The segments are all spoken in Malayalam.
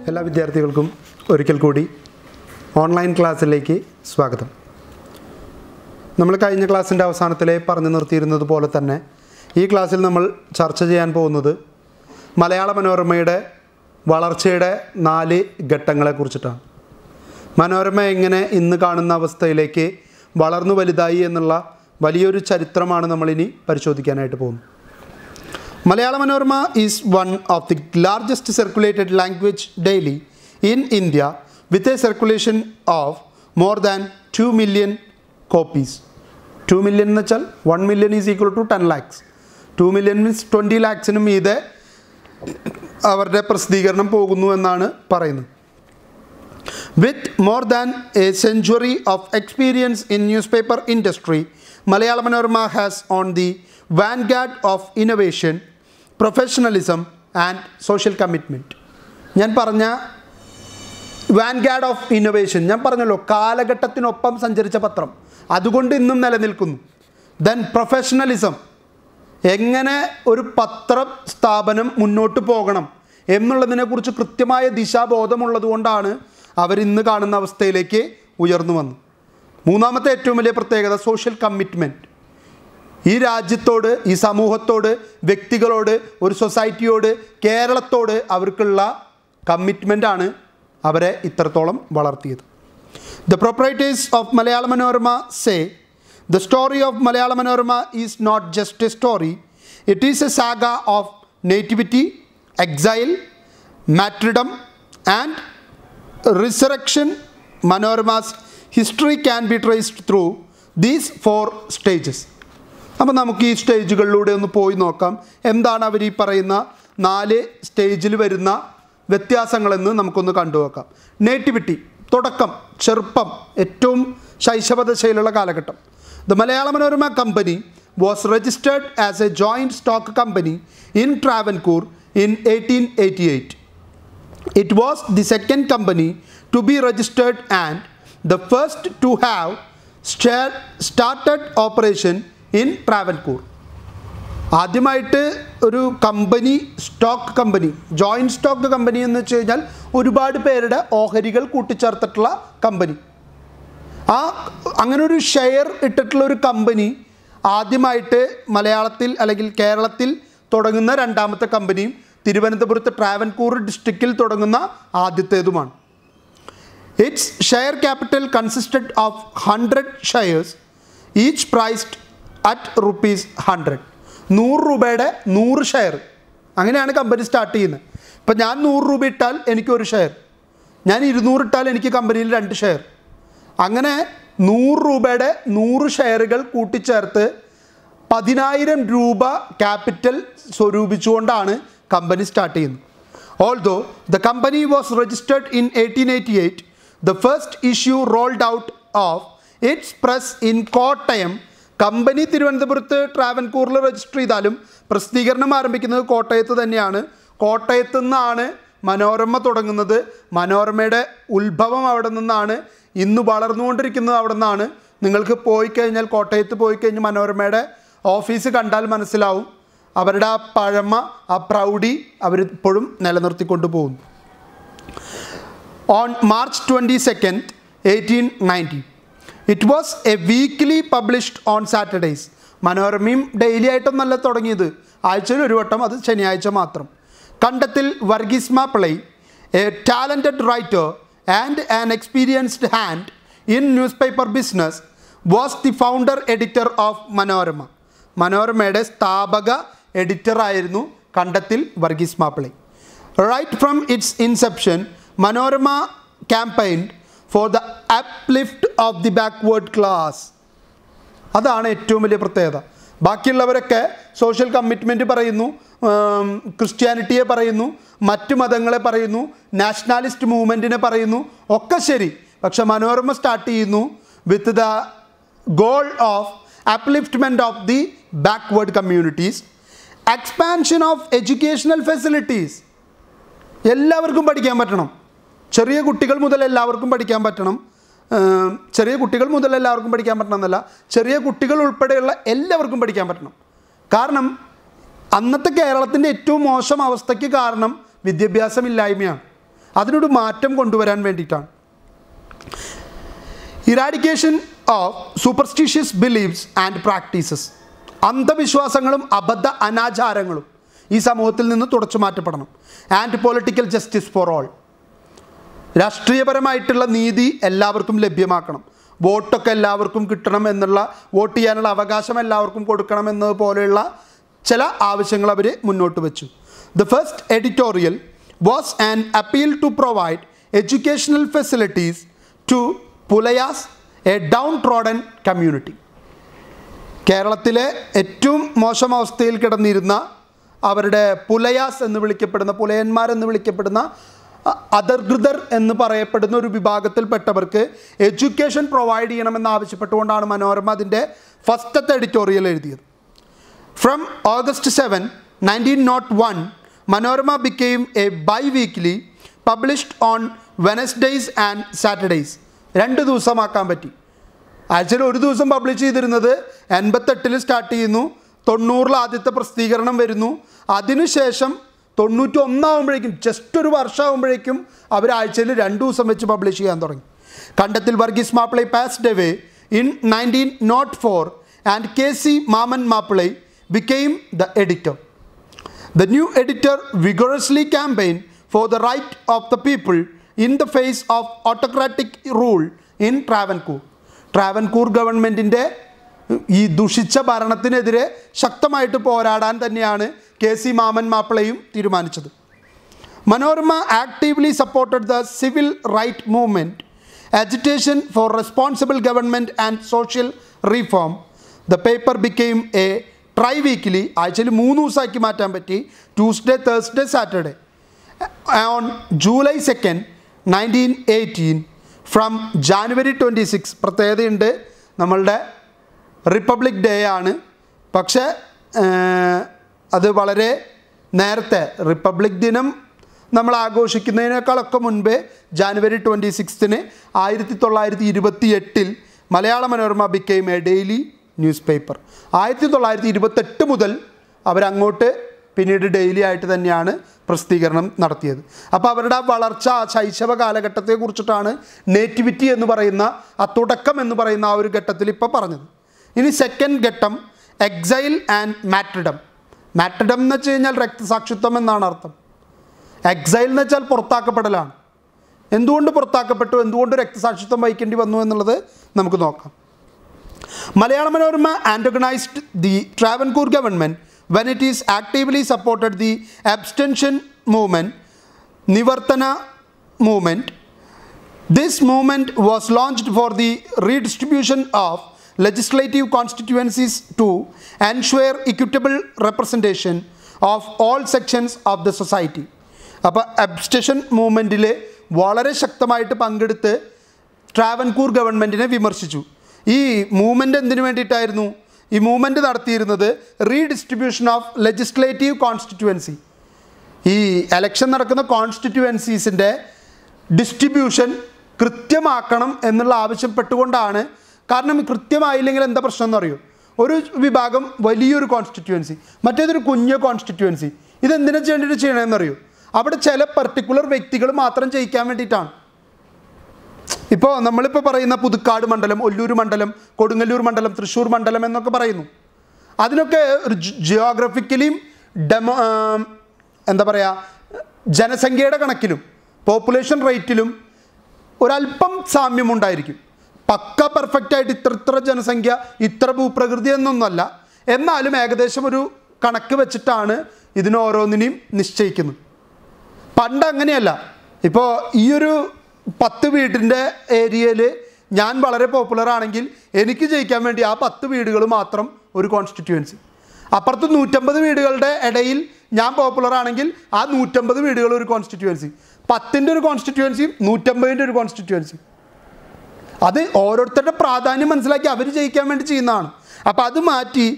എല്ലാ വിദ്യാർത്ഥികൾക്കും ഒരിക്കൽ കൂടി ഓൺലൈൻ ക്ലാസ്സിലേക്ക് സ്വാഗതം. നമ്മൾ കഴിഞ്ഞ ക്ലാസ്സിൻ്റെ അവസാനത്തിലെ പറഞ്ഞു നിർത്തിയിരുന്നത് പോലെ തന്നെ ഈ ക്ലാസ്സിൽ നമ്മൾ ചർച്ച ചെയ്യാൻ പോകുന്നത് മലയാള മനോരമയുടെ വളർച്ചയുടെ 4 ഘട്ടങ്ങളെക്കുറിച്ചിട്ടാണ്. മനോരമ എങ്ങനെ ഇന്ന് കാണുന്ന അവസ്ഥയിലേക്ക് വളർന്നു വലുതായി എന്നുള്ള വലിയൊരു ചരിത്രമാണ് നമ്മളിനി പരിശോധിക്കാനായിട്ട് പോകുന്നത്. Malayalam Manorama is one of the largest circulated language daily in India with a circulation of more than 2 million copies. 2 million എന്ന് വെച്ചാൽ 1 million is equal to 10 lakhs. 2 million means 20 lakhsനും മീതെ അവരുടെ പ്രസിദ്ധീകരണം പോകുന്നു എന്നാണ് പറയുന്നത്. With more than a century of experience in newspaper industry, Malayalam Manorama has on the vanguard of innovation, professionalism and social commitment. ഞാൻ പറഞ്ഞ വാൻഗാർഡ് ഓഫ് ഇന്നോവേഷൻ, ഞാൻ പറഞ്ഞല്ലോ കാലഘട്ടത്തിനൊപ്പം സഞ്ചരിച്ച പത്രം, അതുകൊണ്ട് ഇന്നും നിലനിൽക്കുന്നു. ദെൻ പ്രൊഫഷണലിസം, എങ്ങനെ ഒരു പത്ര സ്ഥാപനം മുന്നോട്ട് പോകണം എന്നുള്ളതിനെക്കുറിച്ച് കൃത്യമായ ദിശാബോധമുള്ളതുകൊണ്ടാണ് അവരിന്ന് കാണുന്ന അവസ്ഥയിലേക്ക് ഉയർന്നു വന്നു. മൂന്നാമത്തെ ഏറ്റവും വലിയ പ്രത്യേകത സോഷ്യൽ കമ്മിറ്റ്മെൻറ്റ്. ഈ രാജ്യത്തോട്, ഈ സമൂഹത്തോട്, വ്യക്തികളോട്, ഒരു സൊസൈറ്റിയോട്, കേരളത്തോട് അവർക്കുള്ള കമ്മിറ്റ്മെൻറ്റാണ് അവരെ ഇത്രത്തോളം വളർത്തിയത്. The proprietors of Malayala Manorama say the story of Malayala Manorama is not just a story, it is a saga of nativity, exile, martyrdom and resurrection. Manorama's history can be traced through these 4 stages. അപ്പോൾ നമുക്ക് ഈ സ്റ്റേജുകളിലൂടെ ഒന്ന് പോയി നോക്കാം. എന്താണ് അവർ ഈ പറയുന്ന 4 സ്റ്റേജിൽ വരുന്ന വ്യത്യാസങ്ങളെന്ന് നമുക്കൊന്ന് കണ്ടു നോക്കാം. നേറ്റിവിറ്റി, തുടക്കം, ചെറുപ്പം, ഏറ്റവും ശൈശവദശയിലുള്ള കാലഘട്ടം. The Malayala Manorama company was registered as A joint stock company in Travancore in 1888. It was the second company to be registered and the first to have started operation in Travancore. ആദ്യമായിട്ട് ഒരു company, stock company, joint stock company എന്ന് വെച്ച് കഴിഞ്ഞാൽ ഒരുപാട് പേരുടെ ഓഹരികൾ കൂട്ടിച്ചേർത്തിട്ടുള്ള കമ്പനി. അങ്ങനെ ഒരു ഷെയർ ഇട്ടിട്ടുള്ള ഒരു കമ്പനി ആദ്യമായിട്ട് മലയാളത്തിൽ അല്ലെങ്കിൽ കേരളത്തിൽ തുടങ്ങുന്ന രണ്ടാമത്തെ കമ്പനിയും തിരുവനന്തപുരത്ത് ട്രാവൻകൂർ ഡിസ്ട്രിക്റ്റിൽ തുടങ്ങുന്ന ആദ്യത്തേതുമാണ്. Its share capital consisted of 100 shares each priced at ₹100. 100 രൂപയുടെ 100 ഷെയർ, അങ്ങനെയാണ് കമ്പനി സ്റ്റാർട്ട് ചെയ്യുന്നത്. ഇപ്പം ഞാൻ 100 രൂപ ഇട്ടാൽ എനിക്ക് 1 ഷെയർ, ഞാൻ 200 ഇട്ടാൽ എനിക്ക് കമ്പനിയിൽ 2 ഷെയർ. അങ്ങനെ 100 രൂപയുടെ 100 ഷെയറുകൾ കൂട്ടിച്ചേർത്ത് 10,000 രൂപ ക്യാപിറ്റൽ സ്വരൂപിച്ചുകൊണ്ടാണ് കമ്പനി സ്റ്റാർട്ട് ചെയ്യുന്നത്. Although the company was registered in 1888, the first issue rolled out of its press in Kottayam. Company തിരുവനന്തപുരത്ത് ട്രാവൻകൂറിൽ രജിസ്റ്റർ ചെയ്താലും പ്രസിദ്ധീകരണം ആരംഭിക്കുന്നത് കോട്ടയത്ത് തന്നെയാണ്. കോട്ടയത്തു നിന്നാണ് മനോരമ തുടങ്ങുന്നത്. മനോരമയുടെ ഉത്ഭവം അവിടെ നിന്നാണ്. ഇന്ന് വളർന്നുകൊണ്ടിരിക്കുന്നത് അവിടെ നിന്നാണ്. നിങ്ങൾക്ക് പോയി കഴിഞ്ഞാൽ, കോട്ടയത്ത് പോയി കഴിഞ്ഞാൽ മനോരമയുടെ ഓഫീസ് കണ്ടാൽ മനസ്സിലാവും. അവരുടെ ആ പഴമ, ആ പ്രൗഢി അവരിപ്പോഴും നിലനിർത്തിക്കൊണ്ട് പോകുന്നു. On March 22, 1890 it was a weekly published on Saturdays. മനോരമയും ഡെയിലി ആയിട്ടൊന്നല്ല തുടങ്ങിയത്, ആഴ്ചയിൽ ഒരു വട്ടം, അത് ശനിയാഴ്ച മാത്രം. Kandathil Varghese Mappillai, a talented writer and an experienced hand in newspaper business, was the founder editor of Manorama. മനോരമയുടെ സ്ഥാപക എഡിറ്ററായിരുന്നു Kandathil Varghese Mappillai. Right from its inception Manorama campaigned for the uplift of the backward class. അതാണ് ഏറ്റവും വലിയ പ്രത്യേകത. ബാക്കിയുള്ളവരൊക്കെ സോഷ്യൽ കമ്മിറ്റ്മെൻറ്റ് പറയുന്നു, ക്രിസ്ത്യാനിറ്റിയെ പറയുന്നു, മറ്റു മതങ്ങളെ പറയുന്നു, നാഷണാലിസ്റ്റ് മൂവ്മെൻറ്റിനെ പറയുന്നു, ഒക്കെ ശരി. പക്ഷെ മനോരമ സ്റ്റാർട്ട് ചെയ്യുന്നു with the goal of upliftment of the backward communities, expansion of educational facilities. എല്ലാവർക്കും പഠിക്കാൻ പറ്റണം, ചെറിയ കുട്ടികൾ മുതൽ എല്ലാവർക്കും പഠിക്കാൻ പറ്റണം. ചെറിയ കുട്ടികൾ മുതൽ എല്ലാവർക്കും പഠിക്കാൻ പറ്റണം എന്നല്ല, ചെറിയ കുട്ടികൾ ഉൾപ്പെടെയുള്ള എല്ലാവർക്കും പഠിക്കാൻ പറ്റണം. കാരണം അന്നത്തെ കേരളത്തിൻ്റെ ഏറ്റവും മോശം അവസ്ഥയ്ക്ക് കാരണം വിദ്യാഭ്യാസമില്ലായ്മയാണ്. അതിനൊരു മാറ്റം കൊണ്ടുവരാൻ വേണ്ടിയിട്ടാണ്. Eradication of superstitious beliefs and practices, അന്ധവിശ്വാസങ്ങളും അബദ്ധ അനാചാരങ്ങളും ഈ സമൂഹത്തിൽ നിന്ന് തുടച്ചു മാറ്റപ്പെടണം. And political justice for all, രാഷ്ട്രീയപരമായിട്ടുള്ള നീതി എല്ലാവർക്കും ലഭ്യമാക്കണം. വോട്ടൊക്കെ എല്ലാവർക്കും കിട്ടണം എന്നുള്ള, വോട്ട് ചെയ്യാനുള്ള അവകാശം എല്ലാവർക്കും കൊടുക്കണം എന്നതുപോലെയുള്ള ചില ആവശ്യങ്ങൾ അവർ മുന്നോട്ട് വെച്ചു. The first editorial was an appeal to provide educational facilities to Pulayas, a downtrodden community. കേരളത്തിലെ ഏറ്റവും മോശം അവസ്ഥയിൽ കിടന്നിരുന്ന അവരുടെ പുലയാസ് എന്ന് വിളിക്കപ്പെടുന്ന, പുലയന്മാരെന്ന് വിളിക്കപ്പെടുന്ന, അധർകൃതർ എന്ന് പറയപ്പെടുന്ന ഒരു വിഭാഗത്തിൽപ്പെട്ടവർക്ക് എഡ്യൂക്കേഷൻ പ്രൊവൈഡ് ചെയ്യണമെന്ന് ആവശ്യപ്പെട്ടുകൊണ്ടാണ് മനോരമ അതിൻ്റെ ഫസ്റ്റത്തെ എഡിറ്റോറിയൽ എഴുതിയത്. From August 7, 1901, Manorama became a bi-weekly published on Wednesdays and Saturdays. 2 ദിവസമാക്കാൻ പറ്റി. ആഴ്ചയിൽ ഒരു ദിവസം പബ്ലിഷ് ചെയ്തിരുന്നത് 88 സ്റ്റാർട്ട് ചെയ്യുന്നു, 90 ആദ്യത്തെ പ്രസിദ്ധീകരണം വരുന്നു. അതിനുശേഷം 91 ആകുമ്പോഴേക്കും, ജസ്റ്റ് ഒരു വർഷമാകുമ്പോഴേക്കും അവർ ആഴ്ചയിൽ 2 ദിവസം വെച്ച് പബ്ലിഷ് ചെയ്യാൻ തുടങ്ങി. കണ്ടത്തിൽ Varghese മാപ്പിളൈ passed away in 1904 and K.C. Maman Mappilai became the editor. The new editor vigorously campaigned for the right of the people in the face of autocratic rule in Travancore. Travancore ഗവൺമെൻറ്റിൻ്റെ ഈ ദുഷിച്ച ഭരണത്തിനെതിരെ ശക്തമായിട്ട് പോരാടാൻ തന്നെയാണ് KC മാമൻ മാപ്പിളയും തീരുമാനിച്ചത്. Manorama actively supported the civil right movement, agitation for responsible government and social reform. The paper became a tri-weekly, ആഴ്ചയിൽ 3 ദിവസമാക്കി മാറ്റാൻ പറ്റി, Tuesday, Thursday, Saturday. On July 2, 1918, from January 26, പ്രത്യേകതയുണ്ട്, നമ്മളുടെ റിപ്പബ്ലിക് ഡേ ആണ്. പക്ഷേ അത് വളരെ നേരത്തെ, റിപ്പബ്ലിക് ദിനം നമ്മൾ ആഘോഷിക്കുന്നതിനേക്കാളൊക്കെ മുൻപേ January 26 1928 Malayala Manorama became a daily news paper. 1928 മുതൽ അവരങ്ങോട്ട് പിന്നീട് ഡെയിലി ആയിട്ട് തന്നെയാണ് പ്രസിദ്ധീകരണം നടത്തിയത്. അപ്പോൾ അവരുടെ ആ വളർച്ച, ആ ശൈശവ കാലഘട്ടത്തെക്കുറിച്ചിട്ടാണ് നേറ്റിവിറ്റി എന്ന് പറയുന്ന, ആ തുടക്കം എന്ന് പറയുന്ന ആ ഒരു ഘട്ടത്തിൽ ഇപ്പോൾ പറഞ്ഞത്. ഇനി സെക്കൻഡ് ഘട്ടം എക്സൈൽ ആൻഡ് മാട്രിഡം. മാട്രിഡം എന്ന് വെച്ച് കഴിഞ്ഞാൽ രക്തസാക്ഷിത്വം എന്നാണ് അർത്ഥം. എക്സൈൽ എന്ന് വെച്ചാൽ പുറത്താക്കപ്പെടലാണ്. എന്തുകൊണ്ട് പുറത്താക്കപ്പെട്ടു, എന്തുകൊണ്ട് രക്തസാക്ഷിത്വം വഹിക്കേണ്ടി വന്നു എന്നുള്ളത് നമുക്ക് നോക്കാം. Malayala Manorama antagonised the Travancore government when it is actively supported the abstention movement, Nivartana movement. This movement was launched for the redistribution of legislative constituencies to ensure equitable representation of all sections of the society. അപ്പോൾ അബ്സ്റ്റേഷൻ മൂവ്മെൻറ്റിൽ വളരെ ശക്തമായിട്ട് പങ്കെടുത്ത് ട്രാവൻകൂർ ഗവൺമെൻറ്റിനെ വിമർശിച്ചു. ഈ മൂവ്മെൻറ്റ് എന്തിനു വേണ്ടിയിട്ടായിരുന്നു? ഈ മൂവ്മെൻറ്റ് നടത്തിയിരുന്നത് റീഡിസ്ട്രിബ്യൂഷൻ ഓഫ് ലെജിസ്ലേറ്റീവ് കോൺസ്റ്റിറ്റ്യുവൻസി, ഈ എലക്ഷൻ നടക്കുന്ന കോൺസ്റ്റിറ്റ്യുവൻസീസിൻ്റെ ഡിസ്ട്രിബ്യൂഷൻ കൃത്യമാക്കണം എന്നുള്ള ആവശ്യപ്പെട്ടുകൊണ്ടാണ്. കാരണം കൃത്യമായില്ലെങ്കിൽ എന്താ പ്രശ്നം എന്നറിയോ? ഒരു വിഭാഗം വലിയൊരു കോൺസ്റ്റിറ്റ്യുവൻസി, മറ്റേതൊരു കുഞ്ഞു കോൺസ്റ്റിറ്റ്യുവൻസി. ഇതെന്തിനാ വേണ്ടിയിട്ട് ചെയ്യണമെന്നറിയോ? അവിടെ ചില പർട്ടിക്കുലർ വ്യക്തികൾ മാത്രം ജയിക്കാൻ വേണ്ടിയിട്ടാണ്. ഇപ്പോൾ നമ്മളിപ്പോൾ പറയുന്ന പുതുക്കാട് മണ്ഡലം, ഒല്ലൂർ മണ്ഡലം, കൊടുങ്ങല്ലൂർ മണ്ഡലം, തൃശ്ശൂർ മണ്ഡലം എന്നൊക്കെ പറയുന്നു. അതിനൊക്കെ ഒരു ജിയോഗ്രഫിക്കലിയും എന്താ പറയുക, ജനസംഖ്യയുടെ കണക്കിലും പോപ്പുലേഷൻ റേറ്റിലും ഒരല്പം സാമ്യമുണ്ടായിരിക്കും. പക്ക പെർഫെക്റ്റായിട്ട് ഇത്ര ജനസംഖ്യ, ഇത്ര ഭൂപ്രകൃതി എന്നൊന്നുമല്ല. എന്നാലും ഏകദേശം ഒരു കണക്ക് വെച്ചിട്ടാണ് ഇതിന് ഓരോന്നിനെയും നിശ്ചയിക്കുന്നത്. പണ്ട് അങ്ങനെയല്ല. ഇപ്പോൾ ഈ ഒരു 10 വീടിൻ്റെ ഏരിയയിൽ ഞാൻ വളരെ പോപ്പുലർ ആണെങ്കിൽ എനിക്ക് ജയിക്കാൻ വേണ്ടി ആ 10 വീടുകൾ മാത്രം ഒരു കോൺസ്റ്റിറ്റ്യുവൻസി. അപ്പുറത്ത് 150 വീടുകളുടെ ഇടയിൽ ഞാൻ പോപ്പുലർ ആണെങ്കിൽ ആ 150 വീടുകൾ ഒരു കോൺസ്റ്റിറ്റ്യുവൻസി. 10ൻ്റെ ഒരു കോൺസ്റ്റിറ്റ്യുവൻസിയും 150ൻ്റെ ഒരു കോൺസ്റ്റിറ്റ്യുവൻസി. അത് ഓരോരുത്തരുടെ പ്രാധാന്യം മനസ്സിലാക്കി അവർ ജയിക്കാൻ വേണ്ടി ചെയ്യുന്നതാണ്. അപ്പോൾ അത് മാറ്റി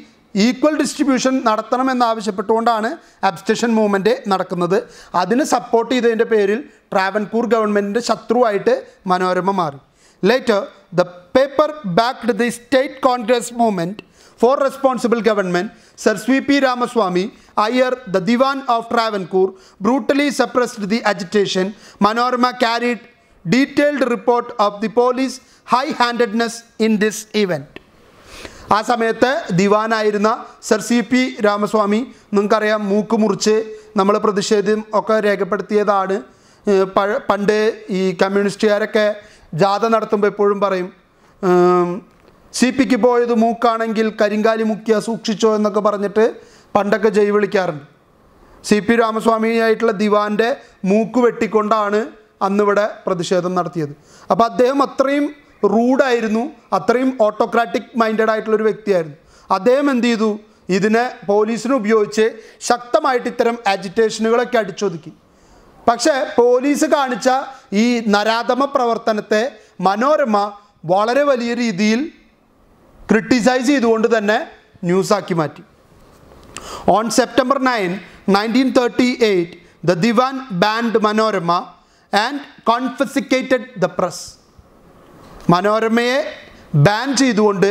ഈക്വൽ ഡിസ്ട്രിബ്യൂഷൻ നടത്തണമെന്നാവശ്യപ്പെട്ടുകൊണ്ടാണ് അബ്സ്റ്റേഷൻ മൂവ്മെൻറ്റ് നടക്കുന്നത്. അതിന് സപ്പോർട്ട് ചെയ്തതിൻ്റെ പേരിൽ ട്രാവൻകൂർ ഗവൺമെൻറ്റിൻ്റെ ശത്രുവായിട്ട് മനോരമ മാറി. Later the paper backed the state Congress movement for responsible government. Sir CP Ramaswamy Iyer, the Diwan of Travancore, brutally suppressed the agitation. Manorama carried detailed report of the police high-handedness in this event. ആ സമയത്ത് ദിവാനായിരുന്ന സർ സി പി രാമസ്വാമി, നിങ്ങൾക്കറിയാം, മൂക്ക് മുറിച്ച് നമ്മൾ പ്രതിഷേധം ഒക്കെ രേഖപ്പെടുത്തിയതാണ്. പണ്ട് ഈ കമ്മ്യൂണിസ്റ്റുകാരൊക്കെ ജാഥ നടത്തുമ്പോൾ എപ്പോഴും പറയും, സി പിക്ക് പോയത് മൂക്കാണെങ്കിൽ കരിങ്കാലി മുക്കിയ സൂക്ഷിച്ചോ എന്നൊക്കെ പറഞ്ഞിട്ട് പണ്ടൊക്കെ ജയ് വിളിക്കാറുണ്ട്. സി പി രാമസ്വാമിയായിട്ടുള്ള ദിവാൻ്റെ മൂക്ക് വെട്ടിക്കൊണ്ടാണ് അന്നിവിടെ പ്രതിഷേധം നടത്തിയത്. അപ്പോൾ അദ്ദേഹം അത്രയും റൂഡായിരുന്നു, അത്രയും ഓട്ടോക്രാറ്റിക് മൈൻഡഡ് ആയിട്ടുള്ളൊരു വ്യക്തിയായിരുന്നു. അദ്ദേഹം എന്ത് ചെയ്തു, ഇതിനെ പോലീസിനെ ഉപയോഗിച്ച് ശക്തമായിട്ട് ഇത്തരം ആജിറ്റേഷനുകളൊക്കെ അടിച്ചൊതുക്കി. പക്ഷേ പോലീസ് കാണിച്ച ഈ നരാധമ പ്രവർത്തനത്തെ മനോരമ വളരെ വലിയ രീതിയിൽ ക്രിട്ടിസൈസ് ചെയ്തുകൊണ്ട് തന്നെ ന്യൂസാക്കി മാറ്റി. On September 9, 1938, the Diwan banned Manorama and confiscated the press. മനോരമയെ ബാൻ ചെയ്തുകൊണ്ട്,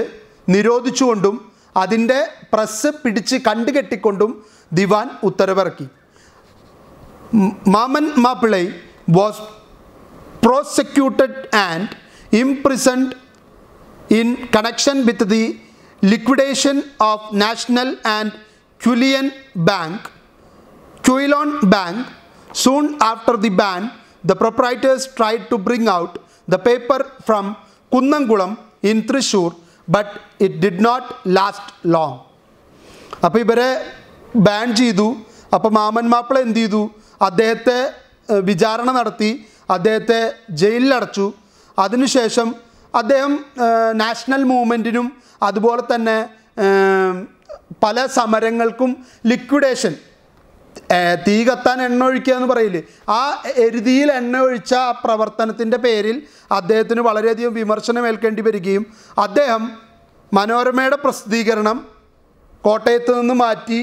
നിരോധിച്ചുകൊണ്ടും അതിൻ്റെ പ്രസ് പിടിച്ച് കണ്ടുകെട്ടിക്കൊണ്ടും ദിവാൻ ഉത്തരവിറക്കി. Mammen Mappillai was prosecuted and imprisoned in connection with the liquidation of National and Quilon Bank. Soon after the ban, the proprietors tried to bring out the paper from Kunnangulam in Thrissur, but it did not last long. അപ്പോൾ ഇവരെ ബാൻ ചെയ്തു. അപ്പോൾ മാമൻ മാപ്പിള എന്ത് ചെയ്തു, അദ്ദേഹത്തെ വിചാരണ നടത്തി, അദ്ദേഹത്തെ ജയിലിലടച്ചു. അതിനുശേഷം അദ്ദേഹം നാഷണൽ മൂവ്മെൻറ്റിനും അതുപോലെ തന്നെ പല സമരങ്ങൾക്കും ലിക്വിഡേഷൻ, തീ കത്താൻ എണ്ണ ഒഴിക്കുക എന്ന് പറയില്ലേ, ആ എരുതിയിൽ എണ്ണ ഒഴിച്ച ആ പ്രവർത്തനത്തിൻ്റെ പേരിൽ അദ്ദേഹത്തിന് വളരെയധികം വിമർശനം ഏൽക്കേണ്ടി വരികയും അദ്ദേഹം മനോരമയുടെ പ്രസിദ്ധീകരണം കോട്ടയത്ത് നിന്ന് മാറ്റി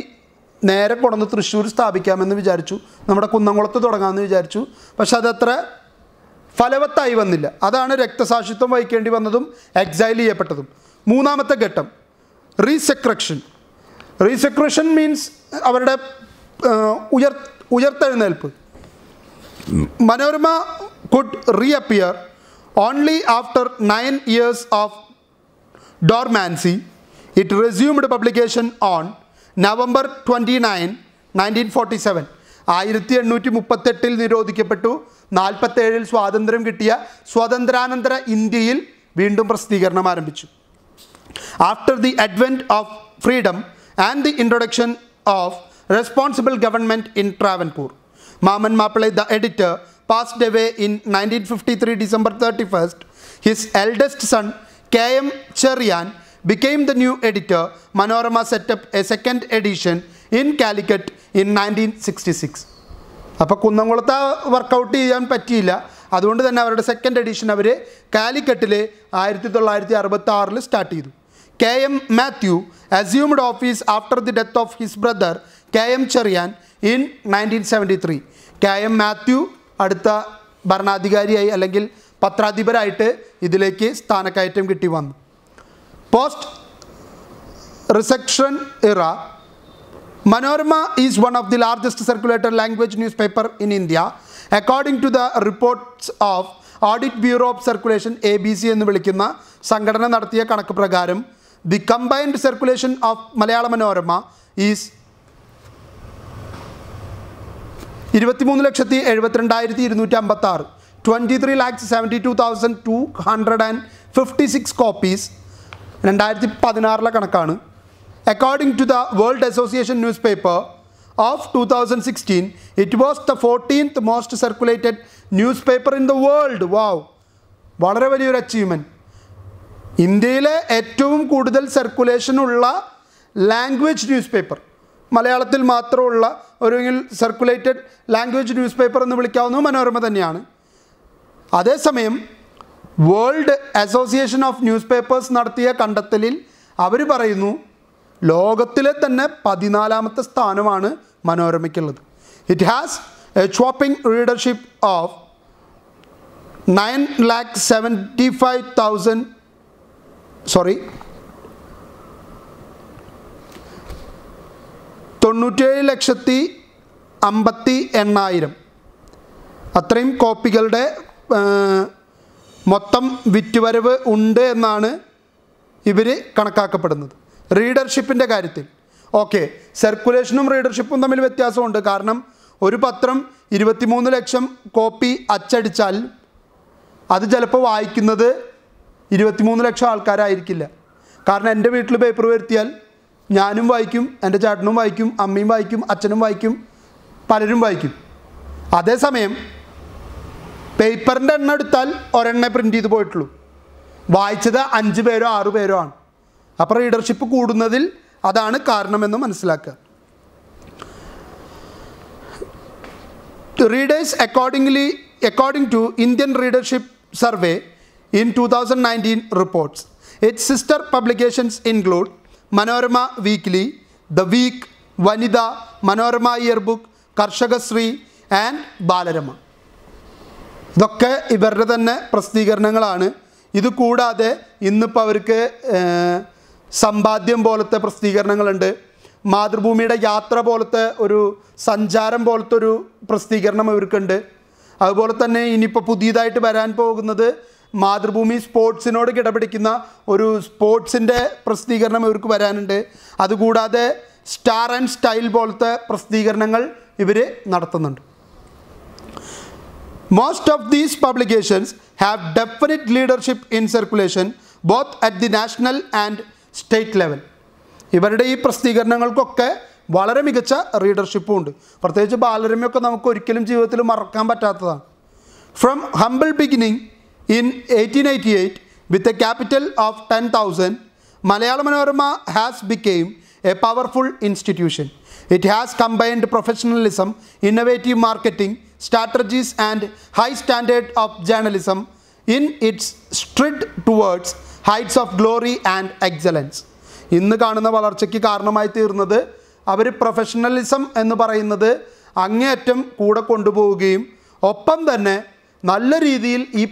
നേരെ കൊണ്ടുവന്ന് തൃശ്ശൂർ സ്ഥാപിക്കാമെന്ന് വിചാരിച്ചു, നമ്മുടെ കുന്നംകുളത്ത് തുടങ്ങാമെന്ന് വിചാരിച്ചു. പക്ഷെ അതത്ര ഫലവത്തായി വന്നില്ല. അതാണ് രക്തസാക്ഷിത്വം വഹിക്കേണ്ടി വന്നതും എക്സൈൽ ചെയ്യപ്പെട്ടതും. മൂന്നാമത്തെ ഘട്ടം റീസെക്രഷൻ മീൻസ് അവരുടെ ഉയർത്തെഴുന്നേൽപ്പ്. Manorama could reappear only after 9 years of dormancy. It resumed publication on November 29, 1947. 1838 നിരോധിക്കപ്പെട്ടു. 47 സ്വാതന്ത്ര്യം കിട്ടിയ സ്വാതന്ത്ര്യാനന്തര ഇന്ത്യയിൽ വീണ്ടും പ്രസിദ്ധീകരണം ആരംഭിച്ചു. After the advent of freedom and the introduction of responsible government in Travancore, Maman Mappilai, the editor, passed away in 1953 December 31st. His eldest son K.M. Cherian became the new editor. Manorama set up a second edition in Calicut in 1966. അപ്പോൾ കുന്നംകുളത്ത് വർക്കൗട്ട് ചെയ്യാൻ പറ്റിയില്ല. അതുകൊണ്ട് തന്നെ അവരുടെ സെക്കൻഡ് എഡിഷൻ അവർ കാലിക്കറ്റിൽ 1966 സ്റ്റാർട്ട് ചെയ്തു. K.M. Matthew assumed office after the death of his brother K.M. Cherian in 1973. K.M. Matthew അടുത്ത ഭരണാധികാരിയായി അല്ലെങ്കിൽ പത്രാധിപരായിട്ട് ഇതിലേക്ക് സ്ഥാനക്കയറ്റം കിട്ടി വന്നു. പോസ്റ്റ് റിസെക്ഷൻ ഇറ, Manorama is one of the largest circulated language newspaper in India. According to the reports of Audit Bureau of Circulation, ABC എന്ന് വിളിക്കുന്ന സംഘടന നടത്തിയ കണക്ക് പ്രകാരം the combined circulation of Malayalam Manorama is 23,72,256 23,72,256 copies. 2016 കണക്കാണ്. According to the World Association newspaper of 2016, it was the 14th most circulated newspaper in the world. Wow! വളരെ വലിയൊരു അച്ചീവ്മെൻറ്റ്. ഇന്ത്യയിലെ ഏറ്റവും കൂടുതൽ സർക്കുലേഷനുള്ള ലാംഗ്വേജ് ന്യൂസ് പേപ്പർ, മലയാളത്തിൽ മാത്രമുള്ള ഒരു സർക്കുലേറ്റഡ് ലാംഗ്വേജ് ന്യൂസ് പേപ്പർ എന്ന് വിളിക്കാവുന്നത് മനോരമ തന്നെയാണ്. അതേസമയം world association of newspapers നടത്തിയ കണ്ടെത്തലിൽ അവർ പറയുന്നു ലോകത്തിലെ തന്നെ 14ാമത്തെ സ്ഥാനമാണ് മനോരമയ്ക്കുള്ളത്. It has a shopping readership of 9,75,000 97,50,000 അത്രയും കോപ്പികളുടെ മൊത്തം വിറ്റുവരവ് ഉണ്ട് എന്നാണ് ഇവർ കണക്കാക്കപ്പെടുന്നത്. റീഡർഷിപ്പിൻ്റെ കാര്യത്തിൽ ഓക്കെ, സർക്കുലേഷനും റീഡർഷിപ്പും തമ്മിൽ വ്യത്യാസമുണ്ട്. കാരണം ഒരു പത്രം 23 ലക്ഷം കോപ്പി അച്ചടിച്ചാൽ അത് ചിലപ്പോൾ വായിക്കുന്നത് 23 ലക്ഷം ആൾക്കാരായിരിക്കില്ല. കാരണം എൻ്റെ വീട്ടിൽ പേപ്പർ വരുത്തിയാൽ ഞാനും വായിക്കും, എൻ്റെ ചേട്ടനും വായിക്കും, അമ്മയും വായിക്കും, അച്ഛനും വായിക്കും, പലരും വായിക്കും. അതേസമയം പേപ്പറിൻ്റെ എണ്ണം എടുത്താൽ ഒരെണ്ണേ പ്രിൻ്റ് ചെയ്ത് പോയിട്ടുള്ളൂ, വായിച്ചത് 5 പേരോ 6 പേരോ ആണ്. അപ്പോൾ റീഡർഷിപ്പ് കൂടുന്നതിൽ അതാണ് കാരണമെന്ന് മനസ്സിലാക്കുക. Readers according to Indian Readership Survey in 2019 reports. Its sister publications include Manorama Weekly, The Week, Vanida, Manorama Yearbook, Karshakasri and Balarama. ഇതൊക്കെ ഇവരുടെ തന്നെ പ്രസിദ്ധീകരണങ്ങളാണ്. ഇത് കൂടാതെ ഇന്നിപ്പോൾ അവർക്ക് സമ്പാദ്യം പോലത്തെ പ്രസിദ്ധീകരണങ്ങളുണ്ട്. മാതൃഭൂമിയുടെ യാത്ര പോലത്തെ ഒരു സഞ്ചാരം പോലത്തെ ഒരു പ്രസിദ്ധീകരണം ഇവർക്കുണ്ട്. അതുപോലെ തന്നെ ഇനിയിപ്പോൾ പുതിയതായിട്ട് വരാൻ പോകുന്നത് മാതൃഭൂമി സ്പോർട്സിനോട് കിടപിടിക്കുന്ന ഒരു സ്പോർട്സിൻ്റെ പ്രസിദ്ധീകരണം ഇവർക്ക് വരാനുണ്ട്. അതുകൂടാതെ സ്റ്റാർ ആൻഡ് സ്റ്റൈൽ പോലത്തെ പ്രസിദ്ധീകരണങ്ങൾ ഇവർ നടത്തുന്നുണ്ട്. Most of these publications have definite leadership in circulation both at the national and state level. ഇവരുടെ ഈ പ്രസിദ്ധീകരണങ്ങൾക്കൊക്കെ വളരെ മികച്ച റീഡർഷിപ്പും ഉണ്ട്. പ്രത്യേകിച്ച് ബാലരമയൊക്കെ നമുക്ക് ഒരിക്കലും ജീവിതത്തിൽ മറക്കാൻ പറ്റാത്തതാണ്. From humble beginning in 1888 with a capital of 10,000, Malayala Manorama has became A powerful institution. It has combined professionalism, innovative marketing strategies and high standard of journalism in its stride towards heights of glory and excellence. ഇന്ന് കാണുന്ന വളർച്ചയ്ക്ക് കാരണമായി തീർന്നത് അവർ പ്രൊഫഷണലിസം എന്ന് പറയുന്നത് അങ്ങേയറ്റം കൂടെ കൊണ്ടുപോവുകയും ഒപ്പം തന്നെ നല്ല രീതിയിൽ ഈ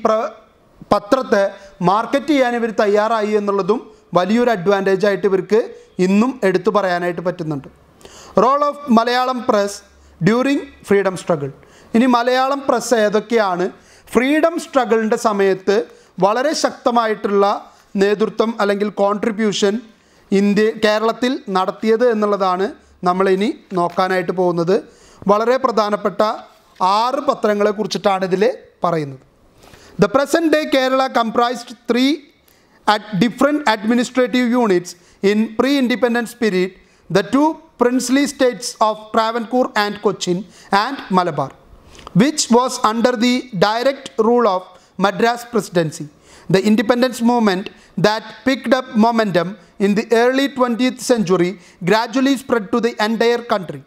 പത്രത്തെ മാർക്കറ്റ് ചെയ്യാൻ ഇവർ തയ്യാറായി എന്നുള്ളതും വലിയൊരു അഡ്വാൻറ്റേജ് ആയിട്ട് ഇവർക്ക് ഇന്നും എടുത്തു പറയാനായിട്ട് പറ്റുന്നുണ്ട്. Role of Malayalam press during freedom struggle. ഇനി മലയാളം പ്രസ് ഏതൊക്കെയാണ് ഫ്രീഡം സ്ട്രഗിളിൻ്റെ സമയത്ത് വളരെ ശക്തമായിട്ടുള്ള നേതൃത്വം അല്ലെങ്കിൽ കോൺട്രിബ്യൂഷൻ കേരളത്തിൽ നടത്തിയത് എന്നുള്ളതാണ് നമ്മളിനി നോക്കാനായിട്ട് പോകുന്നത്. വളരെ പ്രധാനപ്പെട്ട 6 പത്രങ്ങളെ കുറിച്ചിട്ടാണ് ഇതിൽ പറയുന്നത്. The present day Kerala comprised 3 different administrative units in pre-independence period, the 2 princely states of Travancore and Cochin and Malabar, which was under the direct rule of Madras Presidency. The independence movement that picked up momentum in the early 20th century gradually spread to the entire country.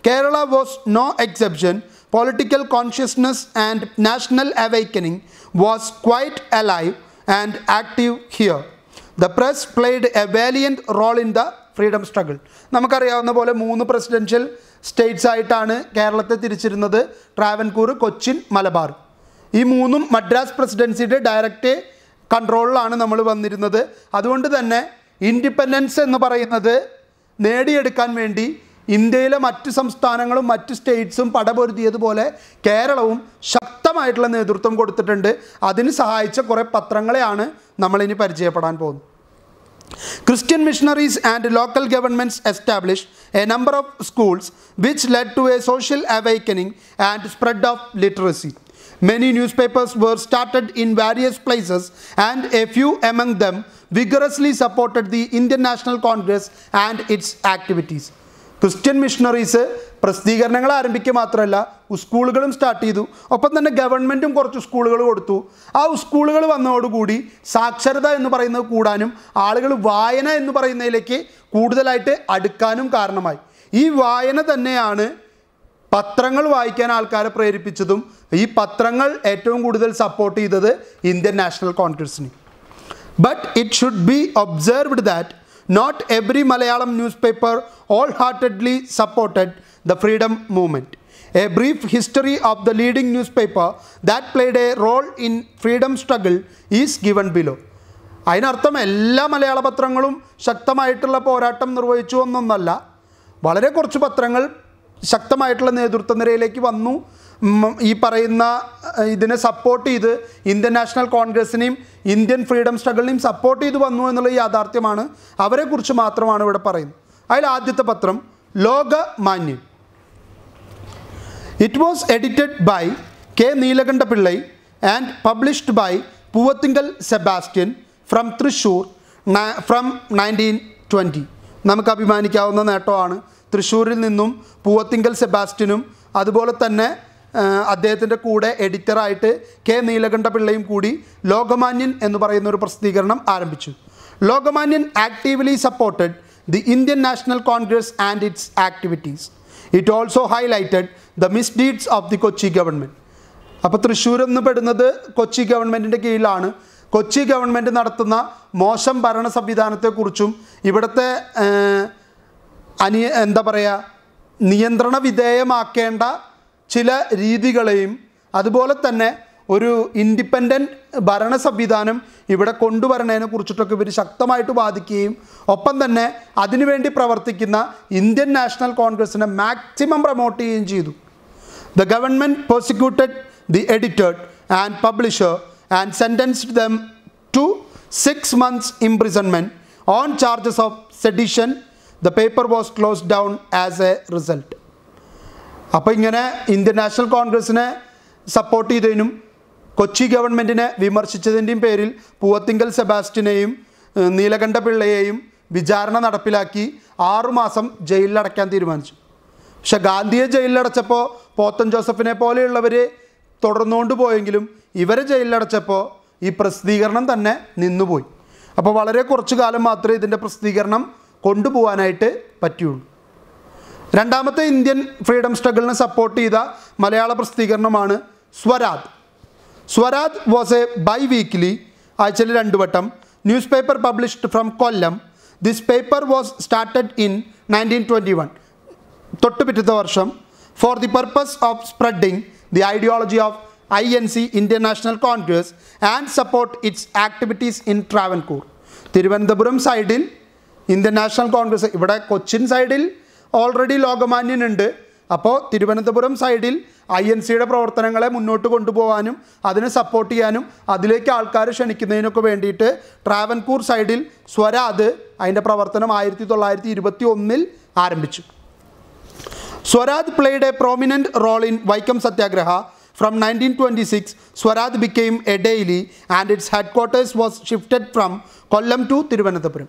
Kerala was no exception. Political consciousness and national awakening was quite alive and active here. The press played a valiant role in the freedom struggle. നമുക്കറിയാവുന്ന പോലെ 3 പ്രസിഡൻഷ്യൽ സ്റ്റേറ്റ്സ് ആയിട്ടാണ് കേരളത്തെ തിരിച്ചിരുന്നത്: ട്രാവൻകൂർ, കൊച്ചിൻ, മലബാർ. ഈ 3ഉം മദ്രാസ് പ്രസിഡൻസിയുടെ ഡയറക്റ്റ് കൺട്രോളിലാണ് നമ്മൾ വന്നിരുന്നത്. അതുകൊണ്ട് തന്നെ ഇൻഡിപെൻഡൻസ് എന്ന് പറയുന്നത് നേടിയെടുക്കാൻ വേണ്ടി ഇന്ത്യയിലെ മറ്റ് സംസ്ഥാനങ്ങളും മറ്റ് സ്റ്റേറ്റ്സും പടപൊരുതിയതുപോലെ കേരളവും ശക്തമായിട്ടുള്ള നേതൃത്വം കൊടുത്തിട്ടുണ്ട്. അതിന് സഹായിച്ച കുറേ പത്രങ്ങളെയാണ് നമ്മളിനി പരിചയപ്പെടാൻ പോകുന്നത്. Christian missionaries and local governments established a number of schools which led to a social awakening and spread of literacy. Many newspapers were started in various places and a few among them vigorously supported the Indian National Congress and its activities. Christian missionaries പ്രസിദ്ധീകരണങ്ങൾ ആരംഭിക്കുക മാത്രമല്ല സ്കൂളുകളും സ്റ്റാർട്ട് ചെയ്തു. ഒപ്പം തന്നെ ഗവൺമെൻറ്റും കുറച്ച് സ്കൂളുകൾ കൊടുത്തു. ആ സ്കൂളുകൾ വന്നതോടുകൂടി സാക്ഷരത എന്ന് പറയുന്നത് കൂടാനും ആളുകൾ വായന എന്ന് പറയുന്നതിലേക്ക് കൂടുതലായിട്ട് അടുക്കാനും കാരണമായി. ഈ വായന തന്നെയാണ് പത്രങ്ങൾ വായിക്കാൻ ആൾക്കാരെ പ്രേരിപ്പിച്ചതും ഈ പത്രങ്ങൾ ഏറ്റവും കൂടുതൽ സപ്പോർട്ട് ചെയ്തത് ഇന്ത്യൻ നാഷണൽ കോൺഗ്രസിന്. But it should be observed that not every Malayalam newspaper wholeheartedly supported the freedom movement. A brief history of the leading newspaper that played a role in freedom struggle is given below. അതിനർത്ഥം എല്ലാ മലയാള പത്രങ്ങളും ശക്തമായിട്ടുള്ള പോരാട്ടം നിർവഹിച്ചു എന്നൊന്നല്ല. വളരെ കുറച്ച് പത്രങ്ങൾ ശക്തമായിട്ടുള്ള നേതൃത്വ നിരയിലേക്ക് വന്നു. ഈ പറയുന്ന ഇതിനെ സപ്പോർട്ട് ചെയ്ത് ഇന്ത്യൻ നാഷണൽ കോൺഗ്രസിനെയും ഇന്ത്യൻ ഫ്രീഡം സ്ട്രഗിളിനെയും സപ്പോർട്ട് ചെയ്ത് വന്നു എന്നുള്ള യാഥാർത്ഥ്യമാണ്. അവരെക്കുറിച്ച് മാത്രമാണ് ഇവിടെ പറയുന്നത്. അതിൽ ആദ്യത്തെ പത്രം Lokamanyan. It was edited by K Neelakanta Pillai and published by Poovathinkal Sebastian from Thrissur from 1920. നമുക്ക് അഭിമാനിക്കാവുന്ന നേട്ടമാണ്. തൃശ്ശൂരിൽ നിന്നും പൂവത്തിങ്കൽ സെബാസ്റ്റ്യനും അതുപോലെ തന്നെ അദ്ദേഹത്തിൻ്റെ കൂടെ എഡിറ്ററായിട്ട് കെ നീലകണ്ഠ പിള്ളയും കൂടി ലോകമാന്യൻ എന്ന് പറയുന്ന ഒരു പ്രസിദ്ധീകരണം ആരംഭിച്ചു. Lokamanyan actively supported the Indian National Congress and its activities. It also highlighted the misdeeds of the Kochi government. അപ്പോൾ തൃശ്ശൂർ എന്ന് പെടുന്നത് കൊച്ചി ഗവൺമെൻറ്റിൻ്റെ കീഴിലാണ്. കൊച്ചി ഗവൺമെൻറ് നടത്തുന്ന മോശം ഭരണ സംവിധാനത്തെക്കുറിച്ചും ഇവിടുത്തെ നിയന്ത്രണ വിധേയമാക്കേണ്ട ചില രീതികളെയും അതുപോലെ തന്നെ ഒരു ഇൻഡിപെൻഡൻറ്റ് ഭരണ സംവിധാനം ഇവിടെ കൊണ്ടുവരണതിനെ കുറിച്ചിട്ടൊക്കെ ഇവർ ശക്തമായിട്ട് വാദിക്കുകയും ഒപ്പം തന്നെ അതിനുവേണ്ടി പ്രവർത്തിക്കുന്ന ഇന്ത്യൻ നാഷണൽ കോൺഗ്രസിനെ മാക്സിമം പ്രൊമോട്ട് ചെയ്യുകയും ചെയ്തു. The government prosecuted the editor and publisher and sentenced them to 6 months imprisonment on charges of sedition. The paper was closed down as a result. അപ്പോൾ ഇങ്ങനെ ഇന്ത്യൻ നാഷണൽ കോൺഗ്രസിനെ സപ്പോർട്ട് ചെയ്തതിനും കൊച്ചി ഗവൺമെൻറ്റിനെ വിമർശിച്ചതിൻ്റെയും പേരിൽ പൂവത്തിങ്കൽ സെബാസ്റ്റ്യനെയും നീലകണ്ഠ പിള്ളയെയും വിചാരണ നടപ്പിലാക്കി 6 മാസം ജയിലിലടയ്ക്കാൻ തീരുമാനിച്ചു. പക്ഷെ ഗാന്ധിയെ ജയിലിലടച്ചപ്പോൾ പോത്തൻ ജോസഫിനെ പോലെയുള്ളവർ തുടർന്നുകൊണ്ട് പോയെങ്കിലും ഇവരെ ജയിലിലടച്ചപ്പോൾ ഈ പ്രസിദ്ധീകരണം തന്നെ നിന്നുപോയി. അപ്പോൾ വളരെ കുറച്ചു കാലം മാത്രമേ ഇതിൻ്റെ പ്രസിദ്ധീകരണം കൊണ്ടുപോകാനായിട്ട് പറ്റുള്ളൂ. രണ്ടാമത്തെ ഇന്ത്യൻ ഫ്രീഡം സ്ട്രഗിളിനെ സപ്പോർട്ട് ചെയ്ത മലയാള പ്രസിദ്ധീകരണമാണ് Swaraj. Swaraj was a biweekly, ആഴ്ചയിൽ 2 വട്ടം, newspaper published from Kollam. This paper was started in 1921, തൊട്ട് പിറ്റത്തെ വർഷം, for the purpose of spreading the ideology of INC, Indian National Congress, and support its activities in Travancore. Thiruvananthapuram സൈഡിൽ ഇന്ത്യൻ നാഷണൽ കോൺഗ്രസ്, ഇവിടെ കൊച്ചിൻ സൈഡിൽ ഓൾറെഡി ലോകമാന്യൻ ഉണ്ട്. അപ്പോൾ തിരുവനന്തപുരം സൈഡിൽ INCയുടെ പ്രവർത്തനങ്ങളെ മുന്നോട്ട് കൊണ്ടുപോകാനും അതിനെ സപ്പോർട്ട് ചെയ്യാനും അതിലേക്ക് ആൾക്കാരെ ക്ഷണിക്കുന്നതിനൊക്കെ വേണ്ടിയിട്ട് ട്രാവൻകൂർ സൈഡിൽ സ്വരാജ് അതിൻ്റെ പ്രവർത്തനം 1921 ആരംഭിച്ചു. Swaraj played a prominent role in Vaikom Satyagraha. From 1926, Swaraj became a daily and its headquarters was shifted from Kollam to Thiruvananthapuram.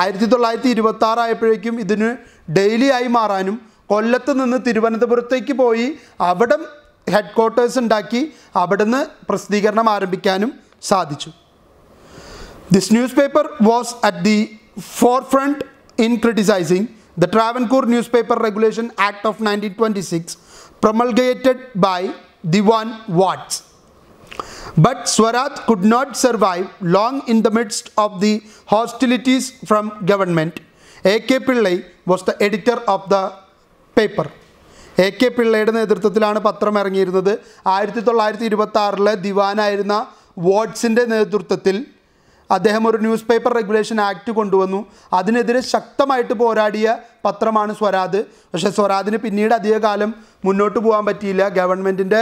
1926 ആയപ്പോഴേക്കും ഇതിന് ഡെയിലി ആയി മാറാനും കൊല്ലത്ത് നിന്ന് തിരുവനന്തപുരത്തേക്ക് പോയി അവിടെ ഹെഡ്ക്വാർട്ടേഴ്സ് ഉണ്ടാക്കി അവിടുന്ന് പ്രസിദ്ധീകരണം ആരംഭിക്കാനും സാധിച്ചു. This newspaper was at the forefront in criticizing the Travancore Newspaper Regulation Act of 1926 promulgated by Diwan Watts. But Swaraj could not survive long in the midst of the hostilities from government. A.K. Pillai was the editor of the paper. A.K. പിള്ളയുടെ നേതൃത്വത്തിലാണ് പത്രം ഇറങ്ങിയിരുന്നത്. 1926 ദിവാനായിരുന്ന വാട്ട്സിൻ്റെ നേതൃത്വത്തിൽ അദ്ദേഹം ഒരു ന്യൂസ് പേപ്പർ റെഗുലേഷൻ ആക്ട് കൊണ്ടുവന്നു. അതിനെതിരെ ശക്തമായിട്ട് പോരാടിയ പത്രമാണ് സ്വരാജ്. പക്ഷേ സ്വരാജിന് പിന്നീട് അധികകാലം മുന്നോട്ട് പോകാൻ പറ്റിയില്ല. ഗവൺമെൻറ്റിൻ്റെ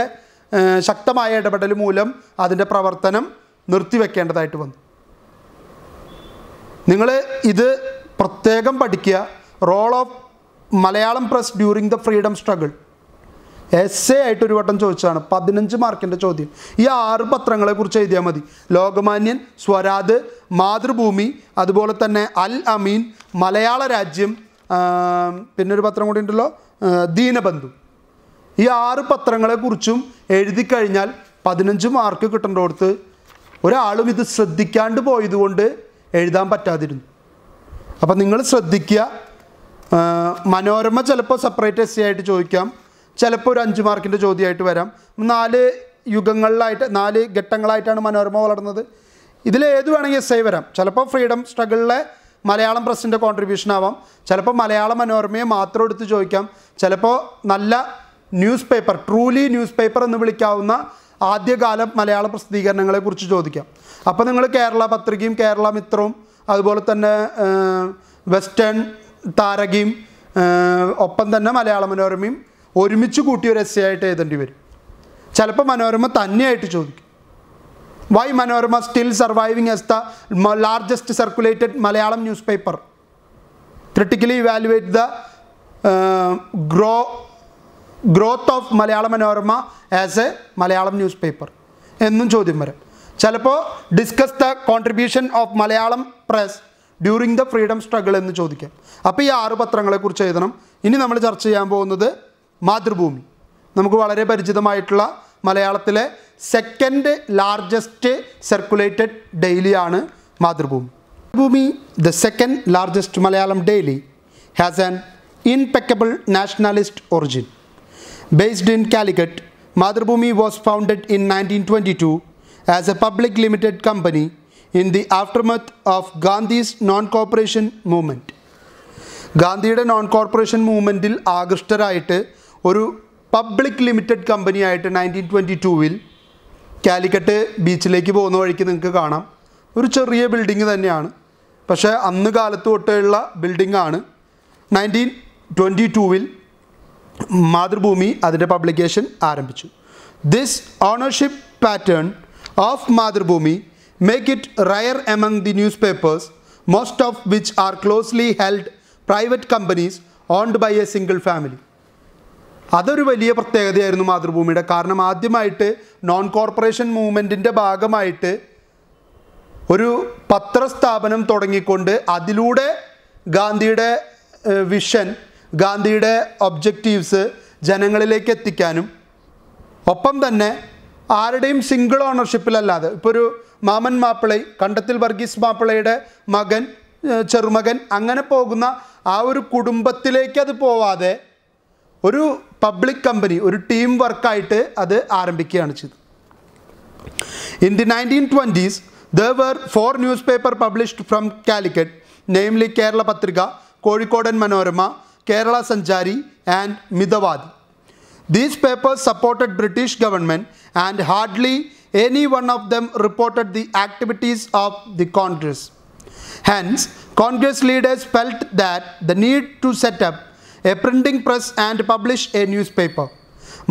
ശക്തമായ ഇടപെടൽ മൂലം അതിൻ്റെ പ്രവർത്തനം നിർത്തിവെക്കേണ്ടതായിട്ട് വന്നു. നിങ്ങൾ ഇത് പ്രത്യേകം പഠിക്കുക. Role of Malayalam press during the freedom struggle essay ആയിട്ട് ഒരു വട്ടം ചോദിച്ചതാണ്. 15 മാർക്കിൻ്റെ ചോദ്യം. ഈ 6 പത്രങ്ങളെക്കുറിച്ച് എഴുതിയാൽ മതി. ലോകമാന്യൻ, സ്വരാജ്, മാതൃഭൂമി, അതുപോലെ തന്നെ അൽ അമീൻ, മലയാള രാജ്യം, പിന്നൊരു പത്രം കൂടി ഉണ്ടല്ലോ, ദീനബന്ധു. ഈ 6 പത്രങ്ങളെക്കുറിച്ചും എഴുതി കഴിഞ്ഞാൽ 15 മാർക്ക് കിട്ടേണ്ടടുത്ത് ഒരാളും ഇത് ശ്രദ്ധിക്കാണ്ട് പോയതുകൊണ്ട് എഴുതാൻ പറ്റാതിരുന്നു. അപ്പം നിങ്ങൾ ശ്രദ്ധിക്കുക. മനോരമ ചിലപ്പോൾ സെപ്പറേറ്റ് എസ്സേ ആയിട്ട് ചോദിക്കാം, ചിലപ്പോൾ ഒരു 5 മാർക്കിൻ്റെ ചോദ്യമായിട്ട് വരാം. 4 യുഗങ്ങളിലായിട്ട് 4 ഘട്ടങ്ങളായിട്ടാണ് മനോരമ വളർന്നത്. ഇതിലേത് വേണമെങ്കിൽ എസ്സേ വരാം. ചിലപ്പോൾ ഫ്രീഡം സ്ട്രഗിളിലെ മലയാളം പ്രസിൻ്റെ കോൺട്രിബ്യൂഷൻ ആവാം, ചിലപ്പോൾ മലയാള മനോരമയെ മാത്രം എടുത്ത് ചോദിക്കാം, ചിലപ്പോൾ നല്ല news paper, truly news paper എന്ന് വിളിക്കാവുന്ന ആദ്യകാല മലയാള പ്രസിദ്ധീകരണങ്ങളെക്കുറിച്ച് ചോദിക്കാം. അപ്പോൾ നിങ്ങൾ കേരള പത്രികയും കേരള മിത്രവും അതുപോലെ തന്നെ വെസ്റ്റേൺ താരകയും ഒപ്പം തന്നെ മലയാള മനോരമയും ഒരുമിച്ച് കൂട്ടിയൊരു എസ്സേ ആയിട്ട് എഴുതേണ്ടി വരും. ചിലപ്പോൾ മനോരമ തന്നെയായിട്ട് ചോദിക്കും, why Manorama still surviving as the largest circulated Malayalam newspaper, critically evaluate the growth of Malayala Manorama as a Malayalam newspaper എന്നും ചോദ്യം വരാം. ചിലപ്പോൾ discuss the contribution of Malayalam press during the freedom struggle എന്ന് ചോദിക്കാം. അപ്പോൾ ഈ 6 പത്രങ്ങളെക്കുറിച്ച് എഴുതണം. ഇനി നമ്മൾ ചർച്ച ചെയ്യാൻ പോകുന്നത് മാതൃഭൂമി. നമുക്ക് വളരെ പരിചിതമായിട്ടുള്ള മലയാളത്തിലെ സെക്കൻഡ് ലാർജസ്റ്റ് സർക്കുലേറ്റഡ് ഡെയിലിയാണ് Mathrubhumi. Mathrubhumi, the second largest Malayalam daily, has an impeccable nationalist origin. Based in Calicut, Madhubhumi was founded in 1922 as a public limited company in the aftermath of Gandhi's non-cooperation movement. ഗാന്ധിയുടെ നോൺ കോർപ്പറേഷൻ മൂവ്മെൻറ്റിൽ ആകൃഷ്ടരായിട്ട് ഒരു പബ്ലിക് ലിമിറ്റഡ് കമ്പനിയായിട്ട് 1922 കാലിക്കറ്റ് ബീച്ചിലേക്ക് പോകുന്ന വഴിക്ക് നിങ്ങൾക്ക് കാണാം. ഒരു ചെറിയ ബിൽഡിങ് തന്നെയാണ്, പക്ഷേ അന്ന് കാലത്ത് തൊട്ടുള്ള ബിൽഡിങ്ങാണ്. 1922 മാതൃഭൂമി അതിൻ്റെ പബ്ലിക്കേഷൻ ആരംഭിച്ചു. This ownership pattern of Mathrubhumi make it rare among the newspapers, most of which are closely held private companies owned by a single family. അതൊരു വലിയ പ്രത്യേകതയായിരുന്നു മാതൃഭൂമിയുടെ. കാരണം ആദ്യമായിട്ട് നോൺ കോർപ്പറേഷൻ മൂവ്മെൻറ്റിൻ്റെ ഭാഗമായിട്ട് ഒരു പത്രസ്ഥാപനം തുടങ്ങിക്കൊണ്ട് അതിലൂടെ ഗാന്ധിയുടെ വിഷൻ, ഗാന്ധിയുടെ ഒബ്ജക്റ്റീവ്സ് ജനങ്ങളിലേക്ക് എത്തിക്കാനും ഒപ്പം തന്നെ ആരുടെയും സിംഗിൾ ഓണർഷിപ്പിലല്ലാതെ, ഇപ്പോൾ ഒരു മാമൻ മാപ്പിളൈ, കണ്ടത്തിൽ വർഗീസ് മാപ്പിളയുടെ മകൻ, ചെറുമകൻ, അങ്ങനെ പോകുന്ന ആ ഒരു കുടുംബത്തിലേക്ക് അത് പോവാതെ ഒരു പബ്ലിക് കമ്പനി, ഒരു ടീം വർക്കായിട്ട് അത് ആരംഭിക്കുകയാണ് ചെയ്തത്. In the 1920s there were 4 newspapers published from Calicut, namely Kerala Patrika, Kozhikodan Manorama, Kerala Sanchari and Midavadi. These papers supported British government and hardly any one of them reported the activities of the Congress. Hence, Congress leaders felt that the need to set up a printing press and publish a newspaper.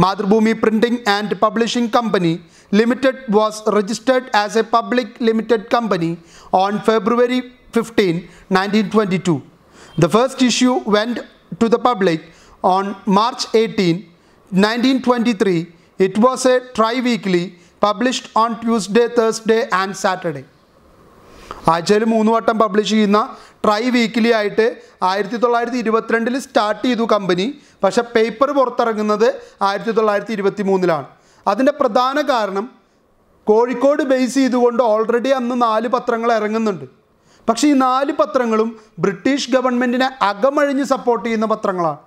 Madhubhumi Printing and Publishing Company Limited was registered as a public limited company on February 15, 1922. The first issue went to the public on March 18, 1923. It was a tri-weekly published on Tuesday, Thursday and Saturday. ആഴ്ചയിൽ 3 വട്ടം പബ്ലിഷ് ചെയ്യുന്ന ട്രൈ വീക്കിലി ആയിട്ട് 1922 സ്റ്റാർട്ട് ചെയ്തു കമ്പനി. പക്ഷേ പേപ്പർ പുറത്തിറങ്ങുന്നത് 1923. അതിൻ്റെ പ്രധാന കാരണം കോഴിക്കോട് ബേസ് ചെയ്തുകൊണ്ട് ഓൾറെഡി അന്ന് 4 പത്രങ്ങൾ ഇറങ്ങുന്നുണ്ട്. പക്ഷേ ഈ 4 പത്രങ്ങളും ബ്രിട്ടീഷ് ഗവൺമെൻറ്റിനെ അകമഴിഞ്ഞ് സപ്പോർട്ട് ചെയ്യുന്ന പത്രങ്ങളാണ്.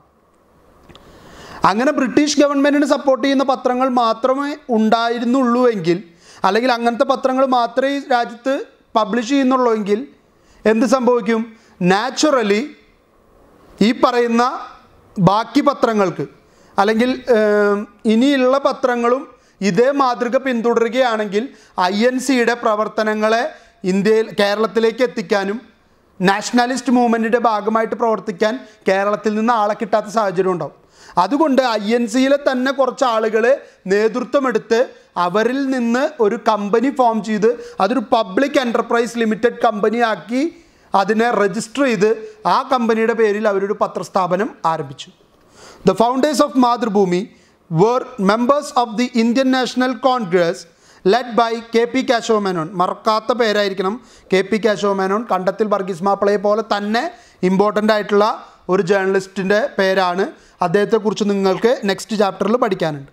അങ്ങനെ ബ്രിട്ടീഷ് ഗവൺമെൻറ്റിനെ സപ്പോർട്ട് ചെയ്യുന്ന പത്രങ്ങൾ മാത്രമേ ഉണ്ടായിരുന്നുള്ളൂ എങ്കിൽ, അല്ലെങ്കിൽ അങ്ങനത്തെ പത്രങ്ങൾ മാത്രമേ ഈ രാജ്യത്ത് പബ്ലിഷ് ചെയ്യുന്നുള്ളൂ എങ്കിൽ എന്ത് സംഭവിക്കും? നാച്ചുറലി ഈ പറയുന്ന ബാക്കി പത്രങ്ങൾക്ക്, അല്ലെങ്കിൽ ഇനിയുള്ള പത്രങ്ങളും ഇതേ മാതൃക പിന്തുടരുകയാണെങ്കിൽ INCയുടെ പ്രവർത്തനങ്ങളെ കേരളത്തിലേക്ക് എത്തിക്കാനും നാഷണലിസ്റ്റ് മൂവ്മെൻറ്റിൻ്റെ ഭാഗമായിട്ട് പ്രവർത്തിക്കാൻ കേരളത്തിൽ നിന്ന് ആളെ കിട്ടാത്ത സാഹചര്യം ഉണ്ടാവും. അതുകൊണ്ട് INCയിലെ തന്നെ കുറച്ച് ആളുകൾ നേതൃത്വമെടുത്ത് അവരിൽ നിന്ന് ഒരു കമ്പനി ഫോം ചെയ്ത് അതൊരു പബ്ലിക് എൻ്റർപ്രൈസ് ലിമിറ്റഡ് കമ്പനി ആക്കി അതിനെ രജിസ്റ്റർ ചെയ്ത് ആ കമ്പനിയുടെ പേരിൽ അവരൊരു പത്രസ്ഥാപനം ആരംഭിച്ചു. The founders of Madhubhumi were members of the Indian National Congress led by KP Keshav Menon. മറക്കാത്ത പേരായിരിക്കണം KP Keshav Menon. കണ്ടത്തിൽ വർഗീസ് മാപ്പിളയെ പോലെ തന്നെ ഇമ്പോർട്ടൻ്റ് ആയിട്ടുള്ള ഒരു ജേർണലിസ്റ്റിൻ്റെ പേരാണ്. അദ്ദേഹത്തെക്കുറിച്ച് നിങ്ങൾക്ക് നെക്സ്റ്റ് ചാപ്റ്ററിൽ പഠിക്കാനുണ്ട്.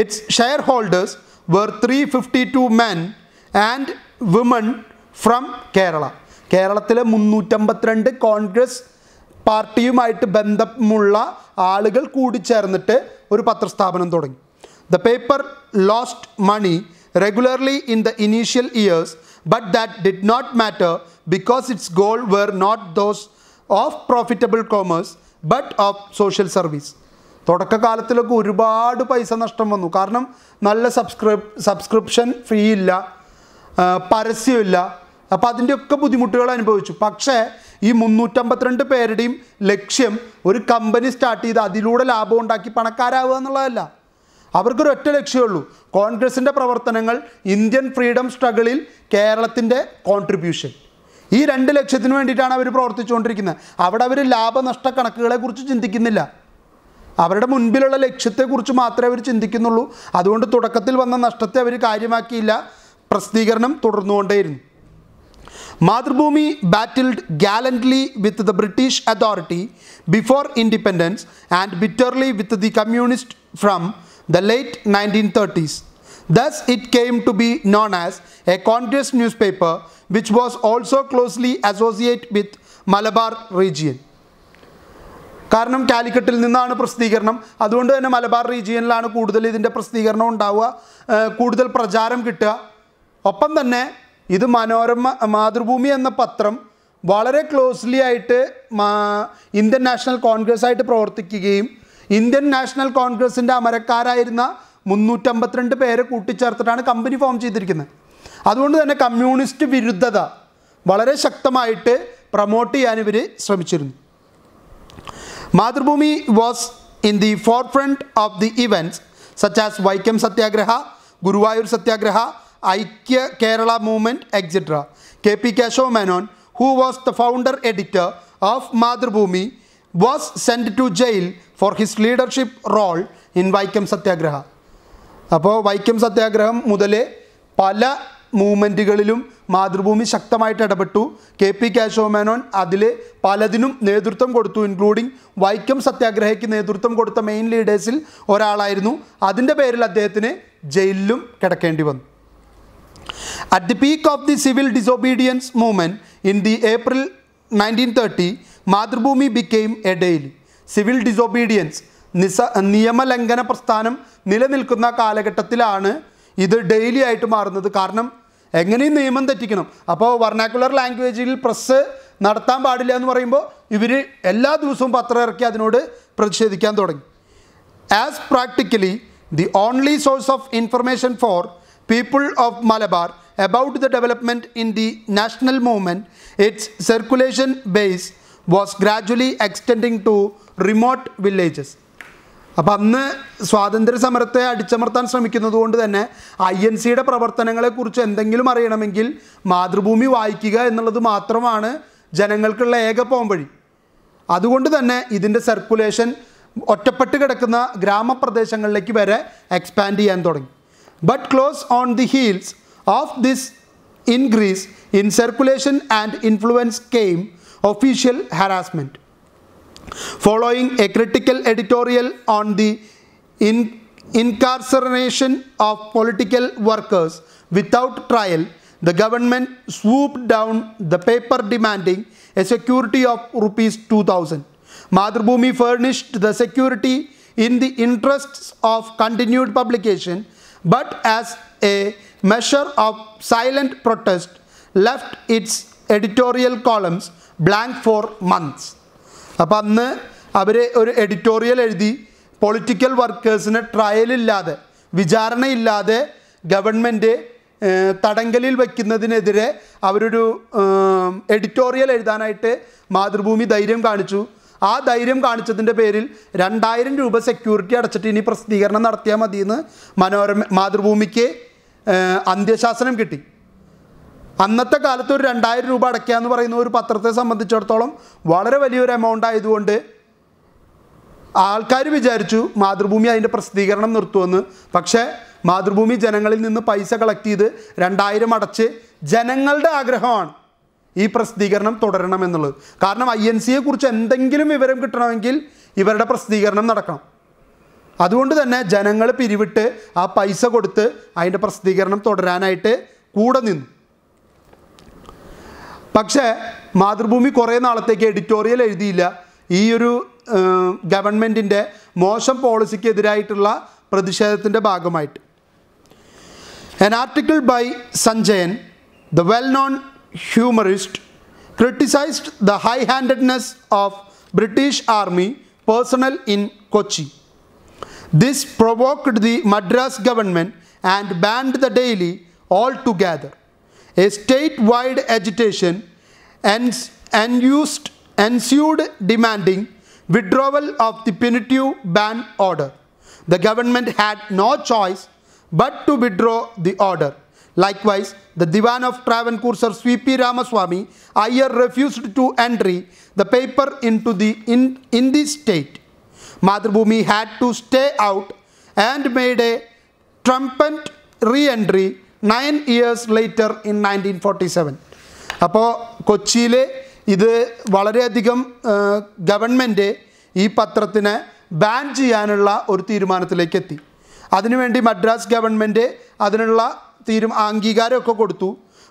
It's share holders were 352 men and women from Kerala. കേരളത്തിലെ 352 കോൺഗ്രസ് പാർട്ടിയുമായിട്ട് ബന്ധമുള്ള ആളുകൾ കൂടിച്ചേർന്നിട്ട് ഒരു പത്രസ്ഥാപനം തുടങ്ങി. The paper lost money regularly in the initial years, but that did not matter because its goal were not those of profitable commerce but of social service. തുടക്കകാലത്തിലൊക്കെ ഒരുപാട് പൈസ നഷ്ടം വന്നു. കാരണം നല്ല സബ്സ്ക്രിപ്ഷൻ ഫീ ഇല്ല, പരസ്യമില്ല. അപ്പോൾ അതിൻ്റെയൊക്കെ ബുദ്ധിമുട്ടുകൾ അനുഭവിച്ചു. പക്ഷേ ഈ 352 പേരുടെയും ലക്ഷ്യം ഒരു കമ്പനി സ്റ്റാർട്ട് ചെയ്ത് അതിലൂടെ ലാഭം ഉണ്ടാക്കി പണക്കാരാവുക എന്നുള്ളതല്ല. അവർക്കൊരൊറ്റ ലക്ഷ്യമുള്ളൂ, കോൺഗ്രസിൻ്റെ പ്രവർത്തനങ്ങൾ, ഇന്ത്യൻ ഫ്രീഡം സ്ട്രഗിളിൽ കേരളത്തിൻ്റെ കോൺട്രിബ്യൂഷൻ. ഈ 2 ലക്ഷ്യത്തിന് വേണ്ടിയിട്ടാണ് അവർ പ്രവർത്തിച്ചുകൊണ്ടിരിക്കുന്നത്. അവിടെ അവർ ലാഭനഷ്ട കണക്കുകളെക്കുറിച്ച് ചിന്തിക്കുന്നില്ല. അവരുടെ മുൻപിലുള്ള ലക്ഷ്യത്തെക്കുറിച്ച് മാത്രമേ അവർ ചിന്തിക്കുന്നുള്ളൂ. അതുകൊണ്ട് തുടക്കത്തിൽ വന്ന നഷ്ടത്തെ അവർ കാര്യമാക്കിയില്ല. പ്രസിദ്ധീകരണം തുടർന്നുകൊണ്ടേയിരുന്നു. Mathrubhumi battled gallantly with the British authority before independence and bitterly with the communists from the late 1930s. Thus it came to be known as a Congress newspaper, which was also closely associated with Malabar region. കാരണം കാലിക്കറ്റിൽ നിന്നാണ് പ്രസിദ്ധീകരണം. അതുകൊണ്ട് തന്നെ മലബാർ റീജിയനിലാണ് കൂടുതൽ ഇതിൻ്റെ പ്രസിദ്ധീകരണം ഉണ്ടാവുക, കൂടുതൽ പ്രചാരം കിട്ടുക. ഒപ്പം തന്നെ ഇത് മാതൃഭൂമി എന്ന പത്രം വളരെ ക്ലോസ്ലി ആയിട്ട് ഇന്ത്യൻ നാഷണൽ കോൺഗ്രസ് ആയിട്ട് പ്രവർത്തിക്കുകയും ഇന്ത്യൻ നാഷണൽ കോൺഗ്രസിൻ്റെ അമരക്കാരായിരുന്ന 352 പേരെ കൂട്ടിച്ചേർത്തിട്ടാണ് കമ്പനി ഫോം ചെയ്തിരിക്കുന്നത്. അതുകൊണ്ട് തന്നെ കമ്മ്യൂണിസ്റ്റ് വിരുദ്ധത വളരെ ശക്തമായിട്ട് പ്രൊമോട്ട് ചെയ്യാൻ ഇവർ ശ്രമിച്ചിരുന്നു. Mathrubhumi was in the forefront of the events such as Vaikom Satyagraha, Guruvayur Satyagraha, Aikya Kerala movement etcetera. KP Keshava Menon, who was the founder editor of Madhrubhumi, was sent to jail for his leadership role in Vaikom Satyagraha. അപ്പോൾ വൈക്കം സത്യാഗ്രഹം മുതലേ പല മൂവ്മെൻറ്റുകളിലും മാതൃഭൂമി ശക്തമായിട്ട് ഇടപെട്ടു. KP Keshava Menon അതിൽ പലതിനും നേതൃത്വം കൊടുത്തു, ഇൻക്ലൂഡിങ് വൈക്കം സത്യാഗ്രഹയ്ക്ക് നേതൃത്വം കൊടുത്ത മെയിൻ ലീഡേഴ്സിൽ ഒരാളായിരുന്നു. അതിൻ്റെ പേരിൽ അദ്ദേഹത്തിന് ജയിലിലും കിടക്കേണ്ടി വന്നു. At the peak of the civil disobedience movement in the April 1930, Madhrubhumi became a daily. Civil disobedience, നിയമലംഘന പ്രസ്ഥാനം നിലനിൽക്കുന്ന കാലഘട്ടത്തിലാണ് ഇത് ഡെയിലി ആയിട്ട് മാറുന്നത്. കാരണം എങ്ങനെയും നിയമം തെറ്റിക്കണം. അപ്പോൾ വർണാക്കുലർ ലാംഗ്വേജിൽ പ്രസ് നടത്താൻ പാടില്ല എന്ന് പറയുമ്പോൾ ഇവർ എല്ലാ ദിവസവും പത്രം ഇറക്കി അതിനോട് പ്രതിഷേധിക്കാൻ തുടങ്ങി. As practically the only source of information for people of Malabar about the development in the national movement, its circulation base was gradually extending to remote villages. അപ്പം അന്ന് സ്വാതന്ത്ര്യ സമരത്തെ അടിച്ചമർത്താൻ ശ്രമിക്കുന്നത് കൊണ്ട് തന്നെ INCയുടെ പ്രവർത്തനങ്ങളെക്കുറിച്ച് എന്തെങ്കിലും അറിയണമെങ്കിൽ മാതൃഭൂമി വായിക്കുക എന്നുള്ളത് മാത്രമാണ് ജനങ്ങൾക്കുള്ള ഏക പോംവഴി. അതുകൊണ്ട് തന്നെ ഇതിൻ്റെ സർക്കുലേഷൻ ഒറ്റപ്പെട്ട് കിടക്കുന്ന ഗ്രാമപ്രദേശങ്ങളിലേക്ക് വരെ എക്സ്പാൻഡ് ചെയ്യാൻ തുടങ്ങി. But close on the heels of this increase in circulation and influence came official harassment. Following a critical editorial on the incarceration of political workers without trial, the government swooped down the paper demanding a security of rupees 2,000. Madhrubhumi furnished the security in the interests of continued publication, but as a measure of silent protest left its editorial columns blank for months. അപ്പോൾ അന്ന് അവർ ഒരു എഡിറ്റോറിയൽ എഴുതി പൊളിറ്റിക്കൽ വർക്കേഴ്സിന് ട്രയലില്ലാതെ വിചാരണയില്ലാതെ ഗവൺമെൻറ് തടങ്കലിൽ വയ്ക്കുന്നതിനെതിരെ അവരൊരു എഡിറ്റോറിയൽ എഴുതാനായിട്ട് മാതൃഭൂമി ധൈര്യം കാണിച്ചു. ആ ധൈര്യം കാണിച്ചതിൻ്റെ പേരിൽ 2000 രൂപ സെക്യൂരിറ്റി അടച്ചിട്ട് ഇനി പ്രസിദ്ധീകരണം നടത്തിയാൽ മതിയെന്ന് മാതൃഭൂമിക്ക് അന്ത്യശാസനം കിട്ടി. അന്നത്തെ കാലത്ത് ഒരു 2000 രൂപ അടയ്ക്കുക എന്ന് പറയുന്ന ഒരു പത്രത്തെ സംബന്ധിച്ചിടത്തോളം വളരെ വലിയൊരു എമൗണ്ട് ആയതുകൊണ്ട് ആൾക്കാർ വിചാരിച്ചു മാതൃഭൂമി അതിൻ്റെ പ്രസിദ്ധീകരണം നിർത്തുമെന്ന്. പക്ഷേ മാതൃഭൂമി ജനങ്ങളിൽ നിന്ന് പൈസ കളക്ട് ചെയ്ത് 2000 അടച്ച് ജനങ്ങളുടെ ആഗ്രഹമാണ് ഈ പ്രസിദ്ധീകരണം തുടരണമെന്നുള്ളത്. കാരണം INCയെക്കുറിച്ച് എന്തെങ്കിലും വിവരം കിട്ടണമെങ്കിൽ ഇവരുടെ പ്രസിദ്ധീകരണം നടക്കണം. അതുകൊണ്ട് തന്നെ ജനങ്ങൾ പിരിവിട്ട് ആ പൈസ കൊടുത്ത് അതിൻ്റെ പ്രസിദ്ധീകരണം തുടരാനായിട്ട് കൂടെ നിന്നു. പക്ഷേ മാതൃഭൂമി കുറേ നാളത്തേക്ക് എഡിറ്റോറിയൽ എഴുതിയില്ല. ഈ ഒരു ഗവൺമെൻറ്റിൻ്റെ മോശം പോളിസിക്കെതിരായിട്ടുള്ള പ്രതിഷേധത്തിൻ്റെ ഭാഗമായിട്ട്. An article by Sanjayan, the well-known humorist, criticized the high-handedness of British Army personnel in Kochi. This provoked the Madras government and banned the daily altogether. A statewide agitation ensued demanding withdrawal of the punitive ban order. The government had no choice but to withdraw the order. Likewise, the Diwan of Travancore Sir C.P. Ramaswamy Iyer refused to entry the paper into the in the state. Madhubhumi had to stay out and made a triumphant re-entry 9 years later in 1947. അപ്പോൾ കൊച്ചിയിൽ ഇത് വളരെയധികം ഗവൺമെൻറ് ഈ പത്രത്തിനെ ബാൻ ചെയ്യാനുള്ള ഒരു തീരുമാനത്തിലേക്ക് എത്തി. അതിനുവേണ്ടി മദ്രാസ് ഗവൺമെൻറ് അതിനുള്ള അംഗീകാരമൊക്കെ കൊടുത്തു.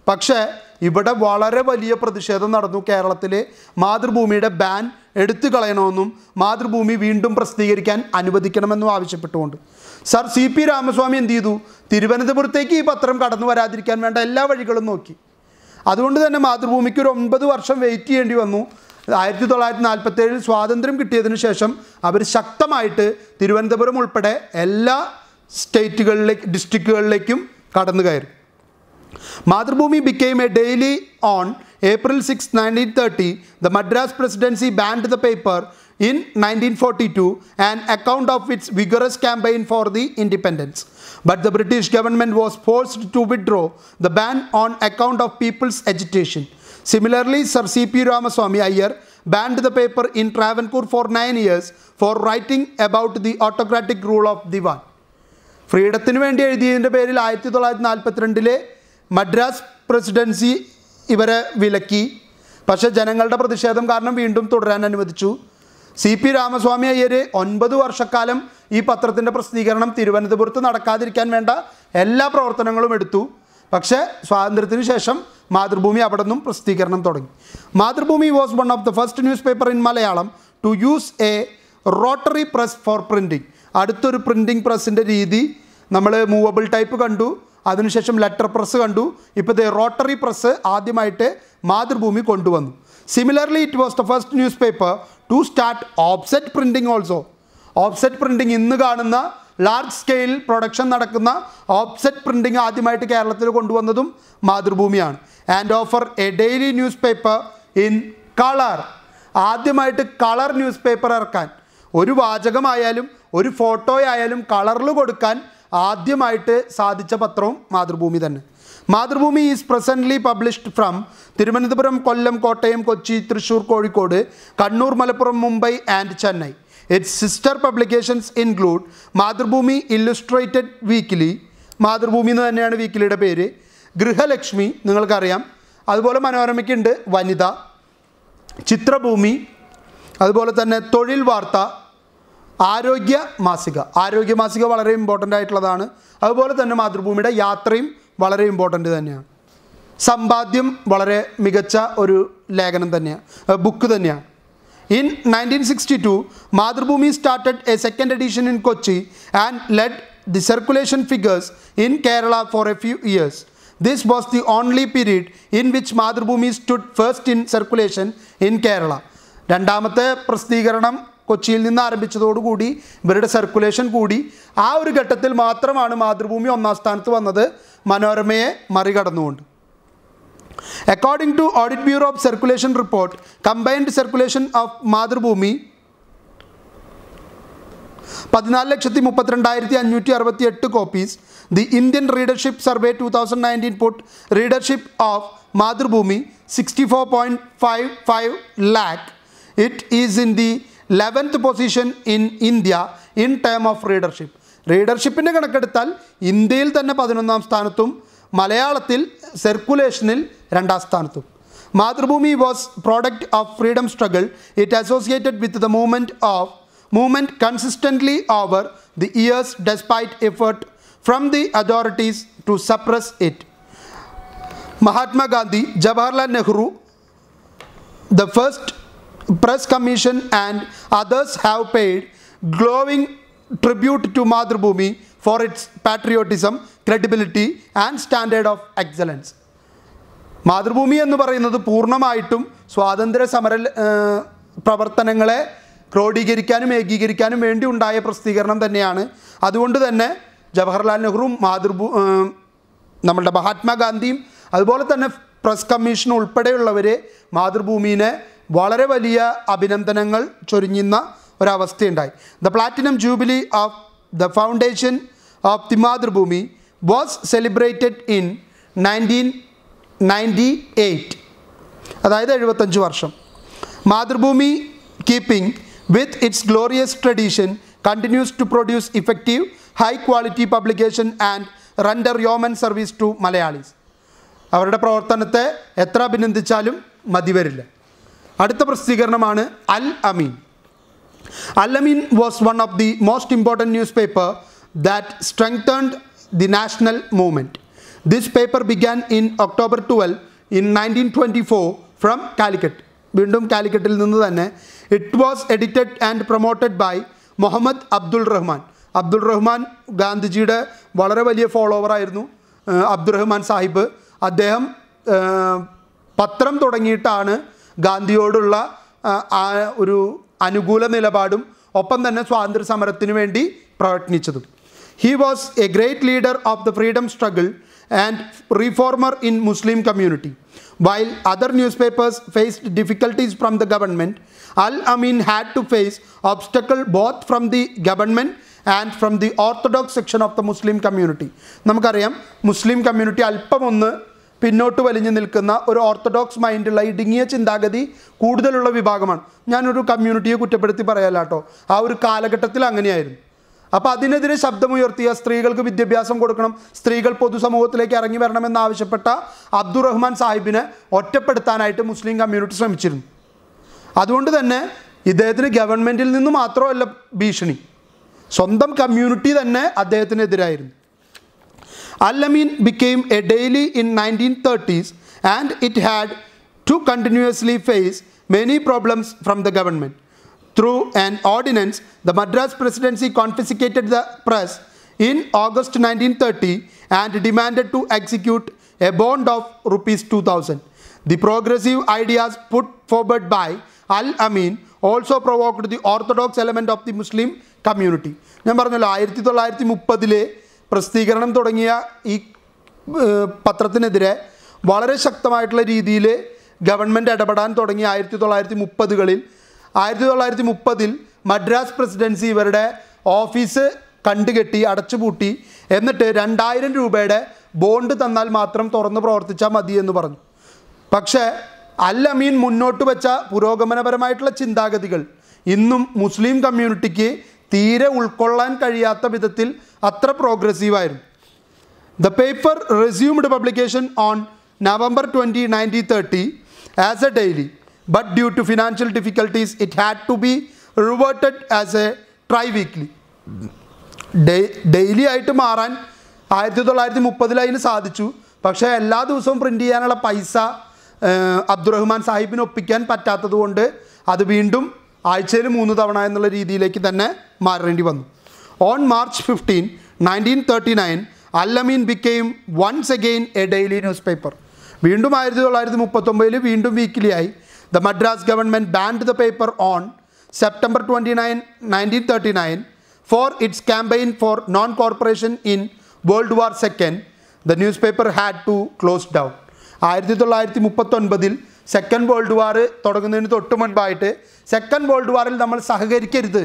പക്ഷേ ഇവിടെ വളരെ വലിയ പ്രതിഷേധം നടന്നു. കേരളത്തിൽ മാതൃഭൂമിയുടെ ബാൻ എടുത്തു കളയണമെന്നും മാതൃഭൂമി വീണ്ടും പ്രസിദ്ധീകരിക്കാൻ അനുവദിക്കണമെന്നും ആവശ്യപ്പെട്ടുകൊണ്ട് സർ C.P. രാമസ്വാമി എന്ത് ചെയ്തു? തിരുവനന്തപുരത്തേക്ക് ഈ പത്രം കടന്നു വരാതിരിക്കാൻ വേണ്ട എല്ലാ വഴികളും നോക്കി. അതുകൊണ്ട് തന്നെ മാതൃഭൂമിക്ക് ഒരു 9 വർഷം വെയിറ്റ് ചെയ്യേണ്ടി വന്നു. 1947 സ്വാതന്ത്ര്യം കിട്ടിയതിന് ശേഷം അവർ ശക്തമായിട്ട് തിരുവനന്തപുരം ഉൾപ്പെടെ എല്ലാ ഡിസ്ട്രിക്റ്റുകളിലേക്കും കടന്നു കയറി. Madhubhumi became a daily on April 6, 1930. The Madras Presidency banned the paper in 1942 an account of its vigorous campaign for the independence. But the British government was forced to withdraw the ban on account of people's agitation. Similarly, Sir C.P. Ramaswamy Iyer banned the paper in Travancore for 9 years for writing about the autocratic rule of Diwan. ഫ്രീഡത്തിന് വേണ്ടി എഴുതിയതിൻ്റെ പേരിൽ 1942 മദ്രാസ് പ്രസിഡൻസി ഇവരെ വിലക്കി. പക്ഷേ ജനങ്ങളുടെ പ്രതിഷേധം കാരണം വീണ്ടും തുടരാൻ അനുവദിച്ചു. C.P. രാമസ്വാമി അയ്യർ 9 വർഷക്കാലം ഈ പത്രത്തിൻ്റെ പ്രസിദ്ധീകരണം തിരുവനന്തപുരത്ത് നടക്കാതിരിക്കാൻ വേണ്ട എല്ലാ പ്രവർത്തനങ്ങളും എടുത്തു. പക്ഷേ സ്വാതന്ത്ര്യത്തിന് ശേഷം മാതൃഭൂമി അവിടെ നിന്നും പ്രസിദ്ധീകരണം തുടങ്ങി. Mathrubhumi was one of the first newspaper in Malayalam to use a rotary press for printing. അടുത്തൊരു പ്രിൻറ്റിംഗ് പ്രസ്സിൻ്റെ രീതി നമ്മൾ മൂവബിൾ ടൈപ്പ് കണ്ടു, അതിനുശേഷം ലെറ്റർ പ്രസ് കണ്ടു. ഇപ്പോൾ റോട്ടറി പ്രസ് ആദ്യമായിട്ട് മാതൃഭൂമി കൊണ്ടുവന്നു. Similarly it was the first newspaper to start offset printing also. Offset printing ഇന്ന് കാണുന്ന ലാർജ് സ്കെയിൽ പ്രൊഡക്ഷൻ നടക്കുന്ന ഓഫ്സെറ്റ് പ്രിൻറ്റിംഗ് ആദ്യമായിട്ട് കേരളത്തിൽ കൊണ്ടുവന്നതും മാതൃഭൂമിയാണ്. And offer a daily newspaper in colour. ആദ്യമായിട്ട് കളർ ന്യൂസ് പേപ്പർ ഇറക്കാൻ, ഒരു വാചകമായാലും ഒരു ഫോട്ടോയായാലും കളറിൽ കൊടുക്കാൻ ആദ്യമായിട്ട് സാധിച്ച പത്രവും മാതൃഭൂമി തന്നെ. Mathrubhumi is presently published from Thiruvananthapuram, Kollam, Kottayam, Kochi, Thrissur, Kozhikode, Kannur, Malappuram, Mumbai and Chennai. It's sister publications include Mathrubhumi illustrated weekly. Mathrubhumi എന്ന് തന്നെയാണ് വീക്കിലിയുടെ പേര്. ഗൃഹലക്ഷ്മി നിങ്ങൾക്കറിയാം. അതുപോലെ മനോരമയ്ക്കുണ്ട് വനിത, ചിത്രഭൂമി, അതുപോലെ തന്നെ തൊഴിൽ വാർത്ത, ആരോഗ്യ മാസിക വളരെ ഇമ്പോർട്ടൻ്റ് ആയിട്ടുള്ളതാണ്. അതുപോലെ തന്നെ മാതൃഭൂമിയുടെ യാത്രയും വളരെ ഇമ്പോർട്ടൻ്റ് തന്നെയാണ്. സമ്പാദ്യം വളരെ മികച്ച ഒരു ലേഖനം തന്നെയാണ്, ബുക്ക് തന്നെയാണ്. In 1962, Madhubhumi started a second edition in Kochi and led the circulation figures in Kerala for a few years. This was the only period in which Madhubhumi stood first in circulation in Kerala. രണ്ടാമത്തെ പ്രസിദ്ധീകരണം കൊച്ചിയിൽ നിന്ന് ആരംഭിച്ചതോടുകൂടി ഇവരുടെ സർക്കുലേഷൻ കൂടി. ആ ഒരു ഘട്ടത്തിൽ മാത്രമാണ് മാതൃഭൂമി ഒന്നാം സ്ഥാനത്ത് വന്നത്, മനോരമയെ മറികടന്നുകൊണ്ട്. According to Audit Bureau of Circulation report, combined circulation of Madhubhumi 14,32,568 copies. The Indian Readership Survey 2019 put readership of Madhubhumi 64.55 lakh. It is in the 11th position in India in term of readership. റീഡർഷിപ്പിൻ്റെ കണക്കെടുത്താൽ ഇന്ത്യയിൽ തന്നെ 11ാം സ്ഥാനത്തും മലയാളത്തിൽ സർക്കുലേഷനിൽ 2ാം സ്ഥാനത്തും. Mathrubhumi was product of freedom struggle. It associated with the movement consistently over the years despite effort from the authorities to suppress it. Mahatma Gandhi, Jawaharlal Nehru, the first Press Commission and others have paid glowing tribute to Madhubhumi for its patriotism, credibility and standard of excellence. Mathrubhumi എന്ന് പറയുന്നത് പൂർണ്ണമായിട്ടും സ്വാതന്ത്ര്യ സമര പ്രവർത്തനങ്ങളെ ക്രോഡീകരിക്കാനും ഏകീകരിക്കാനും വേണ്ടി ഉണ്ടായ പ്രസിദ്ധീകരണം തന്നെയാണ്. അതുകൊണ്ട് തന്നെ ജവഹർലാൽ നെഹ്റുവും നമ്മളുടെ മഹാത്മാഗാന്ധിയും അതുപോലെ തന്നെ പ്രസ് കമ്മീഷൻ ഉൾപ്പെടെയുള്ളവർ മാതൃഭൂമിനെ വളരെ വലിയ അഭിനന്ദനങ്ങൾ ചൊരിഞ്ഞുന്ന ഒരവസ്ഥയുണ്ടായി. The platinum jubilee of the foundation of the Mathrubhumi was celebrated in 1998, അതായത് 75 വർഷം. Mathrubhumi keeping with its glorious tradition continues to produce effective, high-quality publication and render yeoman service to Malayalis. അവരുടെ പ്രവർത്തനത്തെ എത്ര അഭിനന്ദിച്ചാലും മതി വരില്ല. അടുത്ത പ്രസിദ്ധീകരണമാണ് അൽ അമീൻ. Al Amin was one of the most important newspaper that strengthened the national movement. This paper began in October 12 in 1924 from Calicut. വീണ്ടും കാലിക്കറ്റിൽ നിന്ന് തന്നെ. It was edited and promoted by Muhammad Abdul Rahman. Abdul Rahman ഗാന്ധിജിയുടെ വളരെ വലിയ ഫോളോവറായിരുന്നു അബ്ദുറഹ്മാൻ സാഹിബ്. അദ്ദേഹം പത്രം തുടങ്ങിയിട്ടാണ് ഗാന്ധിയോടുള്ള ഒരു അനുകൂല നിലപാടും ഒപ്പം തന്നെ സ്വാതന്ത്ര്യ സമരത്തിന് വേണ്ടി പ്രയത്നിച്ചതും. He was a great leader of the freedom struggle and reformer in Muslim community. While other newspapers faced difficulties from the government, Al Amin had to face obstacles both from the government and from the orthodox section of the Muslim community. നമുക്കറിയാം മുസ്ലിം കമ്മ്യൂണിറ്റി അല്പം ഒന്ന് പിന്നോട്ട് വലിഞ്ഞു നിൽക്കുന്ന ഒരു ഓർത്തഡോക്സ് മൈൻഡുള്ള ഇടുങ്ങിയ ചിന്താഗതി കൂടുതലുള്ള വിഭാഗമാണ്. ഞാനൊരു കമ്മ്യൂണിറ്റിയെ കുറ്റപ്പെടുത്തി പറയാല്ല കേട്ടോ, ആ ഒരു കാലഘട്ടത്തിൽ അങ്ങനെയായിരുന്നു. അപ്പോൾ അതിനെതിരെ ശബ്ദമുയർത്തിയ, സ്ത്രീകൾക്ക് വിദ്യാഭ്യാസം കൊടുക്കണം, സ്ത്രീകൾ പൊതുസമൂഹത്തിലേക്ക് ഇറങ്ങി വരണമെന്നാവശ്യപ്പെട്ട അബ്ദുറഹ്മാൻ സാഹിബിനെ ഒറ്റപ്പെടുത്താനായിട്ട് മുസ്ലിം കമ്മ്യൂണിറ്റി ശ്രമിച്ചിരുന്നു. അതുകൊണ്ട് തന്നെ ഇദ്ദേഹത്തിന് ഗവൺമെൻറ്റിൽ നിന്ന് മാത്രമല്ല ഭീഷണി, സ്വന്തം കമ്മ്യൂണിറ്റി തന്നെ അദ്ദേഹത്തിനെതിരായിരുന്നു. Al Amin became a daily in 1930s and it had to continuously face many problems from the government. Through an ordinance, the Madras Presidency confiscated the press in August 1930 and demanded to execute a bond of ₹2,000. The progressive ideas put forward by Al Amin also provoked the orthodox element of the Muslim community. ഞാൻ പറഞ്ഞല്ലോ 1930 പ്രസിദ്ധീകരണം തുടങ്ങിയ ഈ പത്രത്തിനെതിരെ വളരെ ശക്തമായിട്ടുള്ള രീതിയിൽ ഗവൺമെൻറ് ഇടപെടാൻ തുടങ്ങി 1930-കളിൽ. 1930 മദ്രാസ് പ്രസിഡൻസി ഇവരുടെ ഓഫീസ് കണ്ടുകെട്ടി അടച്ചുപൂട്ടി. എന്നിട്ട് 2000 രൂപയുടെ ബോണ്ട് തന്നാൽ മാത്രം തുറന്ന് പ്രവർത്തിച്ചാൽ മതി എന്ന് പറഞ്ഞു. പക്ഷേ അൽ അമീൻ മുന്നോട്ട് വെച്ച പുരോഗമനപരമായിട്ടുള്ള ചിന്താഗതികൾ ഇന്നും മുസ്ലിം കമ്മ്യൂണിറ്റിക്ക് തീരെ ഉൾക്കൊള്ളാൻ കഴിയാത്ത വിധത്തിൽ അത്ര പ്രോഗ്രസീവായിരുന്നു. The paper resumed publication on November 20, 1930 as a daily, but due to financial difficulties it had to be reverted as a tri-weekly. Daily ആയിട്ട് മാറാൻ 1930 അതിന് സാധിച്ചു. പക്ഷേ എല്ലാ ദിവസവും പ്രിൻ്റ് ചെയ്യാനുള്ള പൈസ അബ്ദുറഹ്മാൻ സാഹിബിന് ഒപ്പിക്കാൻ പറ്റാത്തത് കൊണ്ട് അത് വീണ്ടും ആഴ്ചയിൽ 3 തവണ എന്നുള്ള രീതിയിലേക്ക് തന്നെ മാറേണ്ടി വന്നു. On March 15, 1939 Al Amin became once again a daily newspaper. വീണ്ടും 1939 വീണ്ടും വീക്കിലി ആയി. The Madras government banned the paper on September 29, 1939 for its campaign for non-cooperation in World War II. The newspaper had to close down. 1939 second world war തുടങ്ങുന്നതിന് തൊട്ട് മുൻപായിട്ട് സെക്കൻഡ് വേൾഡ് വാറിൽ നമ്മൾ സഹകരിക്കരുത്,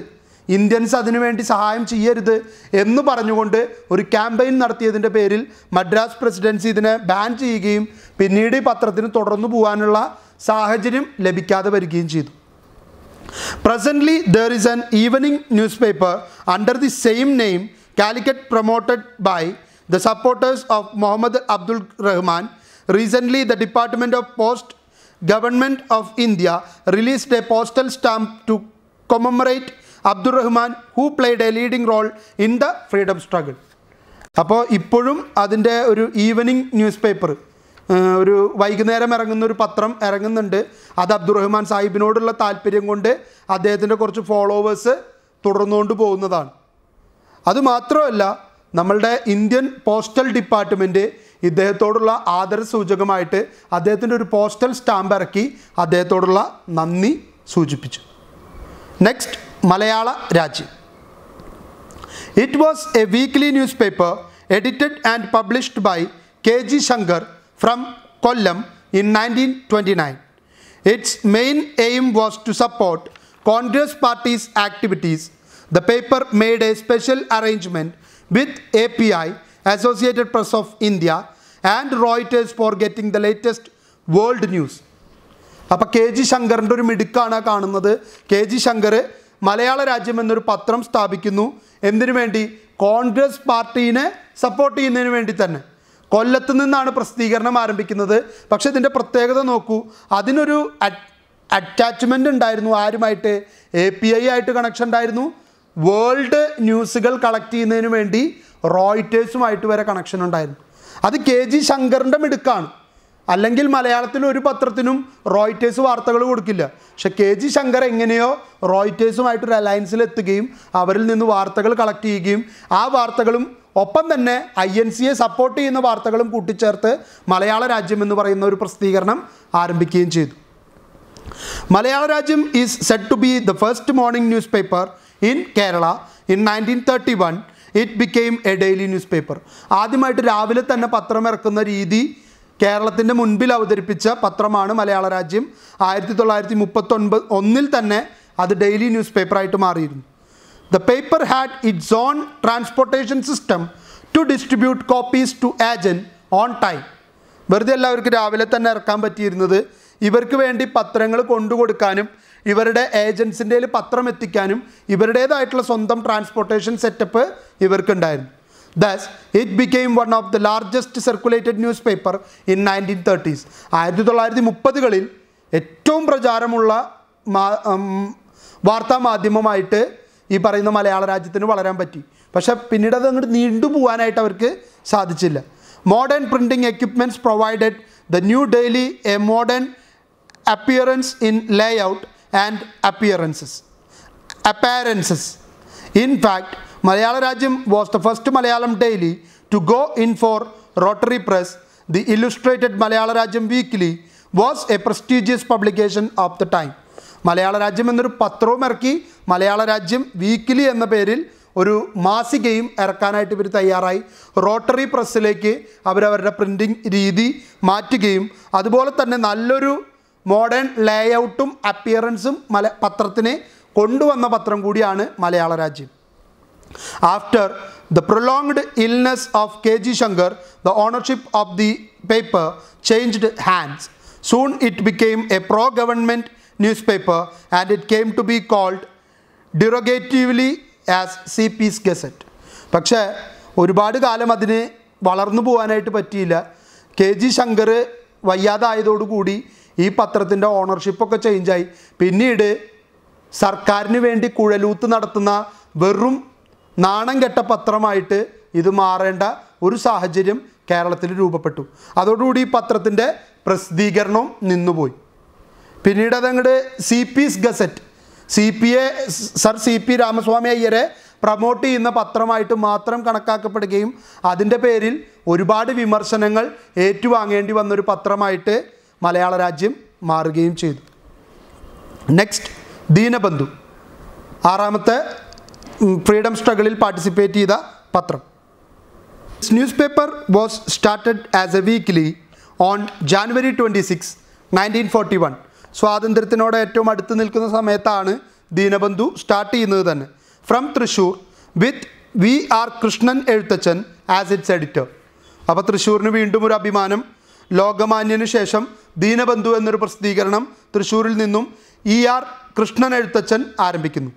ഇന്ത്യൻസ് അതിനുവേണ്ടി സഹായം ചെയ്യരുത് എന്ന് പറഞ്ഞുകൊണ്ട് ഒരു ക്യാമ്പയിൻ നടത്തിയതിൻ്റെ പേരിൽ മദ്രാസ് പ്രസിഡൻസി ഇതിനെ ബാൻ ചെയ്യുകയും പിന്നീട് ഈ പത്രത്തിന് തുടർന്നു പോകാനുള്ള സാഹചര്യം ലഭിക്കാതെ വരികയും ചെയ്തു. Presently there is an evening newspaper under the same name, Calicut, promoted by the supporters of Muhammad Abdul Rahman. Recently the Department of Post, Government of India released a postal stamp to commemorate Abdul Rahman, who played a leading role in the freedom struggle. അപ്പോൾ ഇപ്പോഴും അതിൻ്റെ ഒരു ഈവനിങ് ന്യൂസ് പേപ്പർ, ഒരു വൈകുന്നേരം ഇറങ്ങുന്ന ഒരു പത്രം ഇറങ്ങുന്നുണ്ട്. അത് അബ്ദുറഹ്മാൻ സാഹിബിനോടുള്ള താല്പര്യം കൊണ്ട് അദ്ദേഹത്തിൻ്റെ കുറച്ച് ഫോളോവേഴ്സ് തുടർന്നുകൊണ്ട് പോകുന്നതാണ്. അതുമാത്രമല്ല, നമ്മളുടെ ഇന്ത്യൻ പോസ്റ്റൽ ഡിപ്പാർട്ട്മെൻറ്റ് ഇദ്ദേഹത്തോടുള്ള ആദരസൂചകമായിട്ട് അദ്ദേഹത്തിൻ്റെ ഒരു പോസ്റ്റൽ സ്റ്റാമ്പ് ഇറക്കി അദ്ദേഹത്തോടുള്ള നന്ദി സൂചിപ്പിച്ചു. നെക്സ്റ്റ്, മലയാള രാജ്യം. It was a weekly newspaper edited and published by K.G. Shankar from Kollam, in 1929. Its main aim was to support Congress Party's activities. The paper made a special arrangement with API, Associated Press of India, and Reuters for getting the latest world news. അപ്പോൾ കെ ജി ശങ്കറിൻ്റെ ഒരു മിടുക്കാണ് കാണുന്നത്. കെ ജി ശങ്കർ മലയാള രാജ്യം എന്നൊരു പത്രം സ്ഥാപിക്കുന്നു. എന്തിനു വേണ്ടി? കോൺഗ്രസ് പാർട്ടീനെ സപ്പോർട്ട് ചെയ്യുന്നതിന് വേണ്ടി തന്നെ. കൊല്ലത്ത് നിന്നാണ് പ്രസിദ്ധീകരണം ആരംഭിക്കുന്നത്. പക്ഷേ ഇതിൻ്റെ പ്രത്യേകത നോക്കൂ, അതിനൊരു അറ്റാച്ച്മെൻ്റ് ഉണ്ടായിരുന്നു. ആരുമായിട്ട്? API ആയിട്ട് കണക്ഷൻ ഉണ്ടായിരുന്നു. വേൾഡ് ന്യൂസുകൾ കളക്ട് ചെയ്യുന്നതിന് വേണ്ടി റോയിറ്റേഴ്സുമായിട്ട് വരെ കണക്ഷൻ ഉണ്ടായിരുന്നു. അത് കെ ജി ശങ്കറിൻ്റെ മിടുക്കാണ്. അല്ലെങ്കിൽ മലയാളത്തിൽ ഒരു പത്രത്തിനും റോയിറ്റേഴ്സ് വാർത്തകൾ കൊടുക്കില്ല. പക്ഷെ കെ ജി ശങ്കർ എങ്ങനെയോ റോയിറ്റേഴ്സുമായിട്ടൊരു അലയൻസിൽ എത്തുകയും അവരിൽ നിന്ന് വാർത്തകൾ കളക്ട് ചെയ്യുകയും ആ വാർത്തകളും ഒപ്പം തന്നെ INCയെ സപ്പോർട്ട് ചെയ്യുന്ന വാർത്തകളും കൂട്ടിച്ചേർത്ത് മലയാള രാജ്യം എന്ന് പറയുന്ന ഒരു പ്രസിദ്ധീകരണം ആരംഭിക്കുകയും ചെയ്തു. Malayala Rajyam is said to be the first morning newspaper in Kerala in 1931. It became a daily newspaper. ആദ്യമായിട്ട് രാവിലെ തന്നെ പത്രം ഇറക്കുന്ന രീതി കേരളത്തിൻ്റെ മുൻപിൽ അവതരിപ്പിച്ച പത്രമാണ് മലയാള രാജ്യം. 1939 തന്നെ അത് ഡെയിലി ന്യൂസ് പേപ്പറായിട്ട് മാറിയിരുന്നു. The paper had its own transportation system to distribute copies to agent on time. വെറുതെ എല്ലാവർക്കും രാവിലെ തന്നെ ഇറക്കാൻ പറ്റിയിരുന്നത്. ഇവർക്ക് വേണ്ടി പത്രങ്ങൾ കൊണ്ടുകൊടുക്കാനും ഇവരുടെ ഏജൻസിൻ്റെ പത്രം എത്തിക്കാനും ഇവരുടേതായിട്ടുള്ള സ്വന്തം ട്രാൻസ്പോർട്ടേഷൻ സെറ്റപ്പ് ഇവർക്കുണ്ടായിരുന്നു. Thus, it became one of the largest circulated newspaper in 1930s. 1930കളിൽ ഏറ്റവും പ്രചാരമുള്ള വാർത്താ മാധ്യമമായിട്ട് ഈ പറയുന്ന മലയാള രാജ്യത്തിന് വളരാൻ പറ്റി. പക്ഷേ പിന്നീട് അത് അങ്ങോട്ട് നീണ്ടുപോകാനായിട്ട് അവർക്ക് സാധിച്ചില്ല. Modern printing equipments provided the new daily A modern appearance in layout and appearances. In fact, Malayalam Rajyam was the first Malayalam daily to go in for rotary press. The Illustrated Malayalam Rajyam Weekly was a prestigious publication of the time. മലയാള രാജ്യം എന്നൊരു പത്രവും ഇറക്കി. മലയാള രാജ്യം വീക്കിലി എന്ന പേരിൽ ഒരു മാസികയും ഇറക്കാനായിട്ട് ഇവർ തയ്യാറായി. റോട്ടറി പ്രസ്സിലേക്ക് അവരവരുടെ പ്രിൻറ്റിങ് രീതി മാറ്റുകയും അതുപോലെ തന്നെ നല്ലൊരു മോഡേൺ ലേഔട്ടും അപ്പിയറൻസും പത്രത്തിന് കൊണ്ടുവന്ന പത്രം കൂടിയാണ് മലയാള രാജ്യം. After the prolonged illness of K.G. Shankar, the ownership of the paper changed hands. Soon it became a pro-government newspaper and it came to be called derogatively as CP's Gazette. പക്ഷേ ഒരുപാട് കാലം അതിന് വളർന്നു പോകാനായിട്ട് പറ്റിയില്ല. K.G. ശങ്കർ വയ്യാതായതോടുകൂടി ഈ പത്രത്തിൻ്റെ ഓണർഷിപ്പൊക്കെ ചേഞ്ചായി. പിന്നീട് സർക്കാരിന് വേണ്ടി കുഴലൂത്ത് നടത്തുന്ന വെറും നാണം കെട്ട പത്രമായിട്ട് ഇത് മാറേണ്ട ഒരു സാഹചര്യം കേരളത്തിൽ രൂപപ്പെട്ടു. അതോടുകൂടി ഈ പത്രത്തിൻ്റെ പ്രസിദ്ധീകരണവും നിന്നുപോയി. പിന്നീട് അതങ്ങോട്ട് CP's Gazette, Sir CP Ramaswamy അയ്യരെ പ്രൊമോട്ട് ചെയ്യുന്ന പത്രമായിട്ട് മാത്രം കണക്കാക്കപ്പെടുകയും അതിൻ്റെ പേരിൽ ഒരുപാട് വിമർശനങ്ങൾ ഏറ്റുവാങ്ങേണ്ടി വന്നൊരു പത്രമായിട്ട് മലയാള രാജ്യം മാറുകയും ചെയ്തു. നെക്സ്റ്റ്, ദീനബന്ധു, ആറാമത്തെ ഫ്രീഡം സ്ട്രഗിളിൽ പാർട്ടിസിപ്പേറ്റ് ചെയ്ത പത്രം. This news paper was started as A weekly on January 26, 1941. സ്വാതന്ത്ര്യത്തിനോട് ഏറ്റവും അടുത്ത് നിൽക്കുന്ന സമയത്താണ് ദീനബന്ധു സ്റ്റാർട്ട് ചെയ്യുന്നത് തന്നെ. From Thrissur with VR Krishnan Ezhuthachan as it's editor. അപ്പോൾ തൃശ്ശൂരിന് വീണ്ടും ഒരു അഭിമാനം. ലോകമാന്യനു ശേഷം ദീനബന്ധു എന്നൊരു പ്രസിദ്ധീകരണം തൃശ്ശൂരിൽ നിന്നും ER കൃഷ്ണൻ എഴുത്തച്ഛൻ ആരംഭിക്കുന്നു.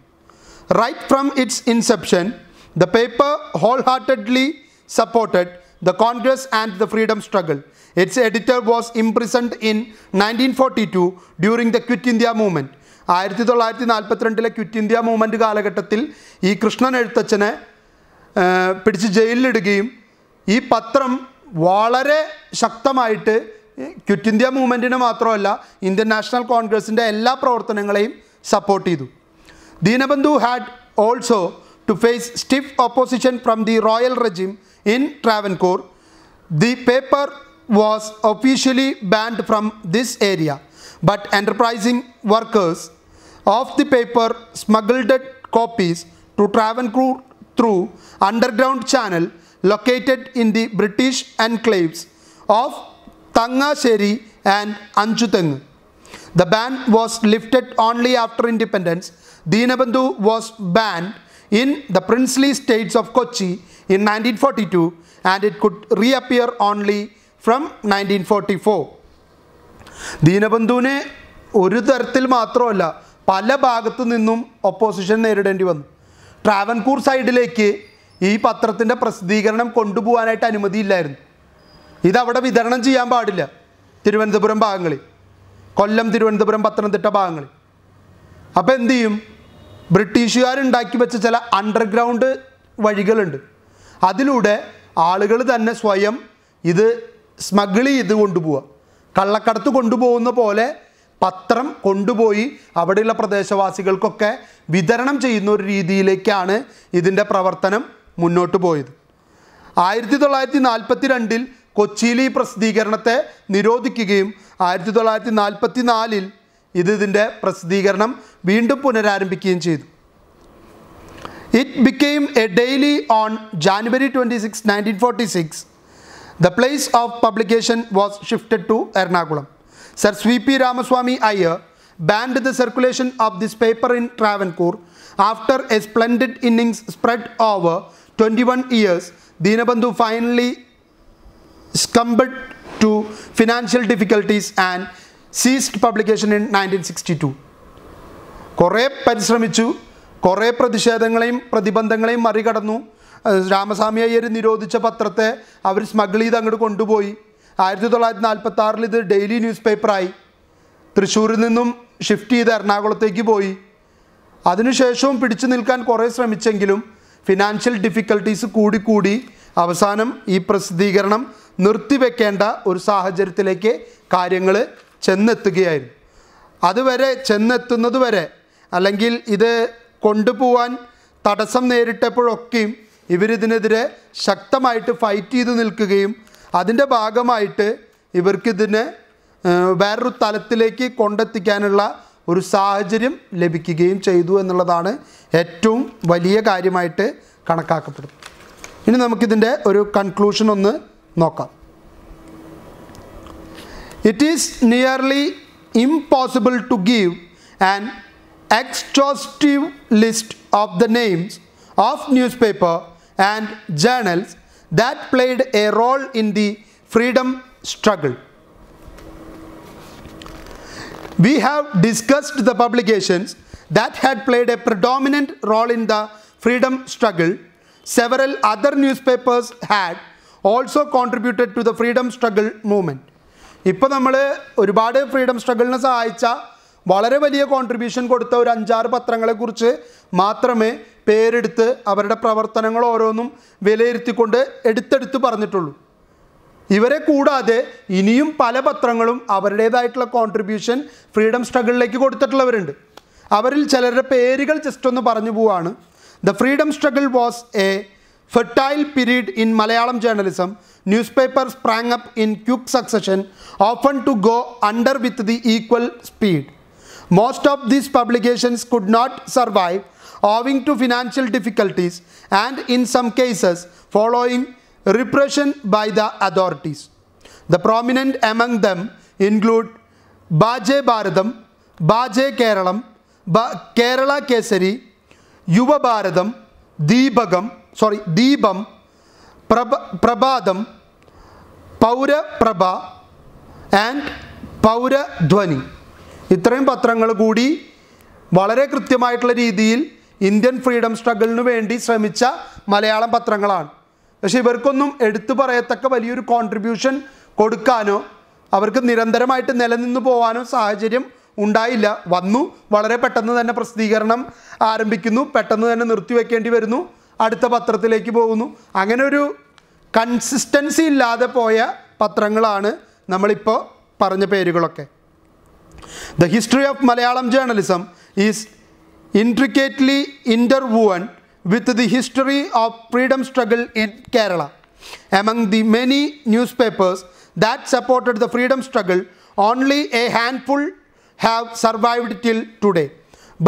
Right from its inception, the paper wholeheartedly supported the Congress and the freedom struggle. Its editor was imprisoned in 1942 during the Quit India movement. 1942 quit India movement കാലഘട്ടത്തിൽ ഈ കൃഷ്ണൻ എഴുത്തച്ഛനെ പിടിച്ച് ജയിലിലിടുകയും ഈ പത്രം വളരെ ശക്തമായിട്ട് ക്വിറ്റ് ഇന്ത്യ മൂവ്മെൻറ്റിനെ മാത്രമല്ല ഇന്ത്യൻ നാഷണൽ കോൺഗ്രസിൻ്റെ എല്ലാ പ്രവർത്തനങ്ങളെയും സപ്പോർട്ട് ചെയ്തു. Deenabandhu had also to face stiff opposition from the royal regime in Travancore. The paper was officially banned from this area, but enterprising workers of the paper smuggled copies to Travancore through underground channel located in the British enclaves of Tangasheri and Anchuteng. The ban was lifted only after independence. Dinabandhu was banned in the princely states of Kochi in 1942 and it could reappear only from 1944. ദീനബന്ധുവിനെ ഒരു തരത്തിൽ മാത്രമല്ല പല ഭാഗത്തു നിന്നും ഒപ്പോസിഷൻ നേരിടേണ്ടി വന്നു. ട്രാവൻകൂർ സൈഡിലേക്ക് ഈ പത്രത്തിൻ്റെ പ്രസിദ്ധീകരണം കൊണ്ടുപോകാനായിട്ട് അനുമതിയില്ലായിരുന്നു. ഇതവിടെ വിതരണം ചെയ്യാൻ പാടില്ല. തിരുവനന്തപുരം ഭാഗങ്ങളിൽ, കൊല്ലം, തിരുവനന്തപുരം, പത്തനംതിട്ട ഭാഗങ്ങളിൽ. അപ്പോൾ എന്തു ചെയ്യും? ബ്രിട്ടീഷുകാരുണ്ടാക്കി വെച്ച ചില അണ്ടർഗ്രൗണ്ട് വഴികളുണ്ട്. അതിലൂടെ ആളുകൾ തന്നെ സ്വയം ഇത് സ്മഗിൾ ചെയ്ത് കൊണ്ടുപോവുക. കള്ളക്കടത്ത് കൊണ്ടുപോകുന്ന പോലെ പത്രം കൊണ്ടുപോയി അവിടെയുള്ള പ്രദേശവാസികൾക്കൊക്കെ വിതരണം ചെയ്യുന്ന ഒരു രീതിയിലേക്കാണ് ഇതിൻ്റെ പ്രവർത്തനം മുന്നോട്ട് പോയത്. 1942 കൊച്ചിയിൽ ഈ പ്രസിദ്ധീകരണത്തെ നിരോധിക്കുകയും 1944 ഇതിൻ്റെ പ്രസിദ്ധീകരണം വീണ്ടും പുനരാരംഭിക്കുകയും ചെയ്തു. It became a daily on January 26, 1946. The place of publication was shifted to Ernakulam. Sir C.P. Ramaswamy Iyer banned the circulation of this paper in Travancore. After a splendid innings spread over 21 years, Dinabandhu finally succumbed to financial difficulties and ceased publication in 1962. കുറേ പരിശ്രമിച്ചു, കുറേ പ്രതിഷേധങ്ങളെയും പ്രതിബന്ധങ്ങളെയും മറികടന്നു. രാമസ്വാമി അയ്യർ നിരോധിച്ച പത്രത്തെ അവർ സ്മഗിൾ ചെയ്ത് അങ്ങോട്ട് കൊണ്ടുപോയി. 1946 ഇത് ഡെയിലി ന്യൂസ് പേപ്പറായി. തൃശ്ശൂരിൽ നിന്നും ഷിഫ്റ്റ് ചെയ്ത് എറണാകുളത്തേക്ക് പോയി. അതിനുശേഷവും പിടിച്ചു നിൽക്കാൻ കുറേ ശ്രമിച്ചെങ്കിലും ഫിനാൻഷ്യൽ ഡിഫിക്കൽട്ടീസ് കൂടിക്കൂടി അവസാനം ഈ പ്രസിദ്ധീകരണം നിർത്തിവെക്കേണ്ട ഒരു സാഹചര്യത്തിലേക്ക് കാര്യങ്ങൾ ചെന്നെത്തുകയായിരുന്നു. അതുവരെ ചെന്നെത്തുന്നത് വരെ, അല്ലെങ്കിൽ ഇത് കൊണ്ടുപോകാൻ തടസ്സം നേരിട്ടപ്പോഴൊക്കെയും ഇവരിതിനെതിരെ ശക്തമായിട്ട് ഫൈറ്റ് ചെയ്ത് നിൽക്കുകയും അതിൻ്റെ ഭാഗമായിട്ട് ഇവർക്കിതിനെ വേറൊരു തലത്തിലേക്ക് കൊണ്ടെത്തിക്കാനുള്ള ഒരു സാഹചര്യം ലഭിക്കുകയും ചെയ്തു എന്നുള്ളതാണ് ഏറ്റവും വലിയ കാര്യമായിട്ട് കണക്കാക്കപ്പെടുന്നത്. ഇനി നമുക്കിതിൻ്റെ ഒരു കൺക്ലൂഷൻ ഒന്ന് നോക്കാം. It is nearly impossible to give an exhaustive list of the names of newspaper and journals that played a role in the freedom struggle. We have discussed the publications that had played a predominant role in the freedom struggle. Several other newspapers had also contributed to the freedom struggle movement. ഇപ്പോൾ നമ്മൾ ഒരുപാട് ഫ്രീഡം സ്ട്രഗിളിനെ സഹായിച്ച വളരെ വലിയ കോൺട്രിബ്യൂഷൻ കൊടുത്ത ഒരു 5-6 പത്രങ്ങളെക്കുറിച്ച് മാത്രമേ പേരെടുത്ത് അവരുടെ പ്രവർത്തനങ്ങൾ ഓരോന്നും വിലയിരുത്തിക്കൊണ്ട് എടുത്തെടുത്ത് പറഞ്ഞിട്ടുള്ളൂ. ഇവരെ കൂടാതെ ഇനിയും പല പത്രങ്ങളും അവരുടേതായിട്ടുള്ള കോൺട്രിബ്യൂഷൻ ഫ്രീഡം സ്ട്രഗിളിലേക്ക് കൊടുത്തിട്ടുള്ളവരുണ്ട്. അവരിൽ ചിലരുടെ പേരുകൾ ജസ്റ്റ് ഒന്ന് പറഞ്ഞു പോവാണ്. The freedom struggle was A fertile period in Malayalam journalism. Newspapers sprang up in quick succession, often to go under with the equal speed. Most of these publications could not survive owing to financial difficulties and in some cases following repression by the authorities. The prominent among them include Baje Bharatham, Baje Keralam, Kerala Kesari, Yuva Bharatham, Deepam, Prabhadam, Paura Prabha and Paura Dhwani. ഇത്രയും പത്രങ്ങൾ കൂടി വളരെ കൃത്യമായിട്ടുള്ള രീതിയിൽ ഇന്ത്യൻ ഫ്രീഡം സ്ട്രഗിളിന് വേണ്ടി ശ്രമിച്ച മലയാളം പത്രങ്ങളാണ്. പക്ഷേ ഇവർക്കൊന്നും എടുത്തു പറയത്തക്ക വലിയൊരു കോൺട്രിബ്യൂഷൻ കൊടുക്കാനോ അവർക്ക് നിരന്തരമായിട്ട് നിലനിന്ന് പോകാനോ സാഹചര്യം ഉണ്ടായില്ല. വന്നു, വളരെ പെട്ടെന്ന് തന്നെ പ്രസിദ്ധീകരണം ആരംഭിക്കുന്നു, പെട്ടെന്ന് തന്നെ നിർത്തിവെക്കേണ്ടി വരുന്നു, അടുത്ത പത്രത്തിലേക്ക് പോകുന്നു. അങ്ങനെ ഒരു കൺസിസ്റ്റൻസി ഇല്ലാതെ പോയ പത്രങ്ങളാണ് നമ്മളിപ്പോൾ പറഞ്ഞ പേരുകളൊക്കെ. The history of Malayalam journalism is intricately interwoven with the history of freedom struggle in Kerala. Among the many newspapers that supported the freedom struggle, only a handful have survived till today.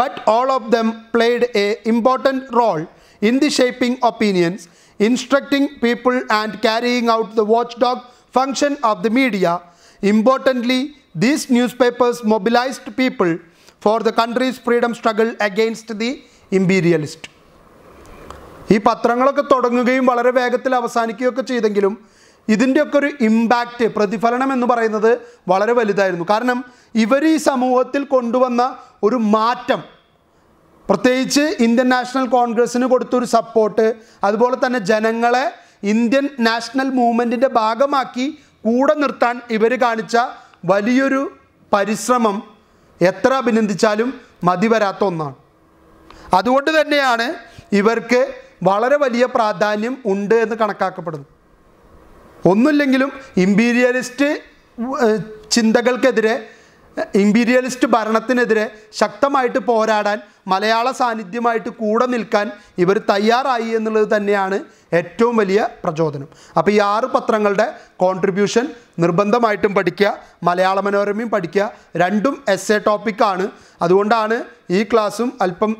But all of them played an important role in the shaping opinions, instructing people and carrying out the watchdog function of the media Importantly, these newspapers mobilized people for the country's freedom struggle against the imperialist. ഈ പത്രങ്ങളൊക്കെ തുടങ്ങുകയും വളരെ വേഗത്തിൽ അവസാനിക്കുകയൊക്കെ ചെയ്തെങ്കിലും ഇതിൻ്റെയൊക്കെ ഒരു ഇമ്പാക്റ്റ്, പ്രതിഫലനം എന്ന് പറയുന്നത് വളരെ വലുതായിരുന്നു. കാരണം ഇവർ ഈ സമൂഹത്തിൽ കൊണ്ടുവന്ന ഒരു മാറ്റം, പ്രത്യേകിച്ച് ഇന്ത്യൻ നാഷണൽ കോൺഗ്രസ്സിന് കൊടുത്തൊരു സപ്പോർട്ട്, അതുപോലെ തന്നെ ജനങ്ങളെ ഇന്ത്യൻ നാഷണൽ മൂവ്മെൻറ്റിൻ്റെ ഭാഗമാക്കി കൂടെ നിർത്താൻ ഇവർ കാണിച്ച വലിയൊരു പരിശ്രമം എത്ര അഭിനന്ദിച്ചാലും മതി വരാത്ത ഒന്നാണ്. അതുകൊണ്ട് തന്നെയാണ് ഇവർക്ക് വളരെ വലിയ പ്രാധാന്യം ഉണ്ട് എന്ന് കണക്കാക്കപ്പെടുന്നു. ഒന്നുമില്ലെങ്കിലും ഇമ്പീരിയലിസ്റ്റ് ചിന്തകൾക്കെതിരെ, ഇമ്പീരിയലിസ്റ്റ് ഭരണത്തിനെതിരെ ശക്തമായിട്ട് പോരാടാൻ, മലയാള സാന്നിധ്യമായിട്ട് കൂടെ നിൽക്കാൻ ഇവർ തയ്യാറായി എന്നുള്ളത് തന്നെയാണ് ഏറ്റവും വലിയ പ്രചോദനം. അപ്പോൾ ഈ 6 പത്രങ്ങളുടെ കോൺട്രിബ്യൂഷൻ നിർബന്ധമായിട്ടും പഠിക്കുക. മലയാള മനോരമയും പഠിക്കുക. രണ്ടും എസ്സേ ടോപ്പിക്കാണ്. അതുകൊണ്ടാണ് ഈ ക്ലാസ്സും അല്പം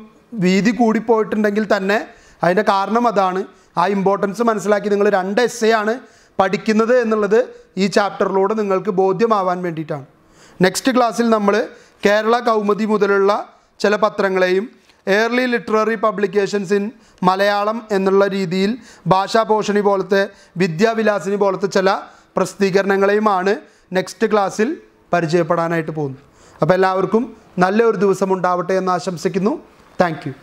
വീതി കൂടിപ്പോയിട്ടുണ്ടെങ്കിൽ തന്നെ അതിൻ്റെ കാരണം അതാണ്. ആ ഇമ്പോർട്ടൻസ് മനസ്സിലാക്കി നിങ്ങൾ 2 എസ്സേ ആണ് പഠിക്കുന്നത് എന്നുള്ളത് ഈ ചാപ്റ്ററിലൂടെ നിങ്ങൾക്ക് ബോധ്യമാവാൻ വേണ്ടിയിട്ടാണ്. നെക്സ്റ്റ് ക്ലാസ്സിൽ നമ്മൾ കേരള കൗമുദി മുതലുള്ള ചില പത്രങ്ങളെയും early literary publications in Malayalam എന്നുള്ള രീതിയിൽ ഭാഷാപോഷണി പോലത്തെ, വിദ്യാവിലാസിനി പോലത്തെ ചില പ്രസിദ്ധീകരണങ്ങളെയുമാണ് നെക്സ്റ്റ് ക്ലാസ്സിൽ പരിചയപ്പെടാനായിട്ട് പോകുന്നത്. അപ്പോൾ എല്ലാവർക്കും നല്ലൊരു ദിവസം ഉണ്ടാവട്ടെ എന്ന് ആശംസിക്കുന്നു. Thank you.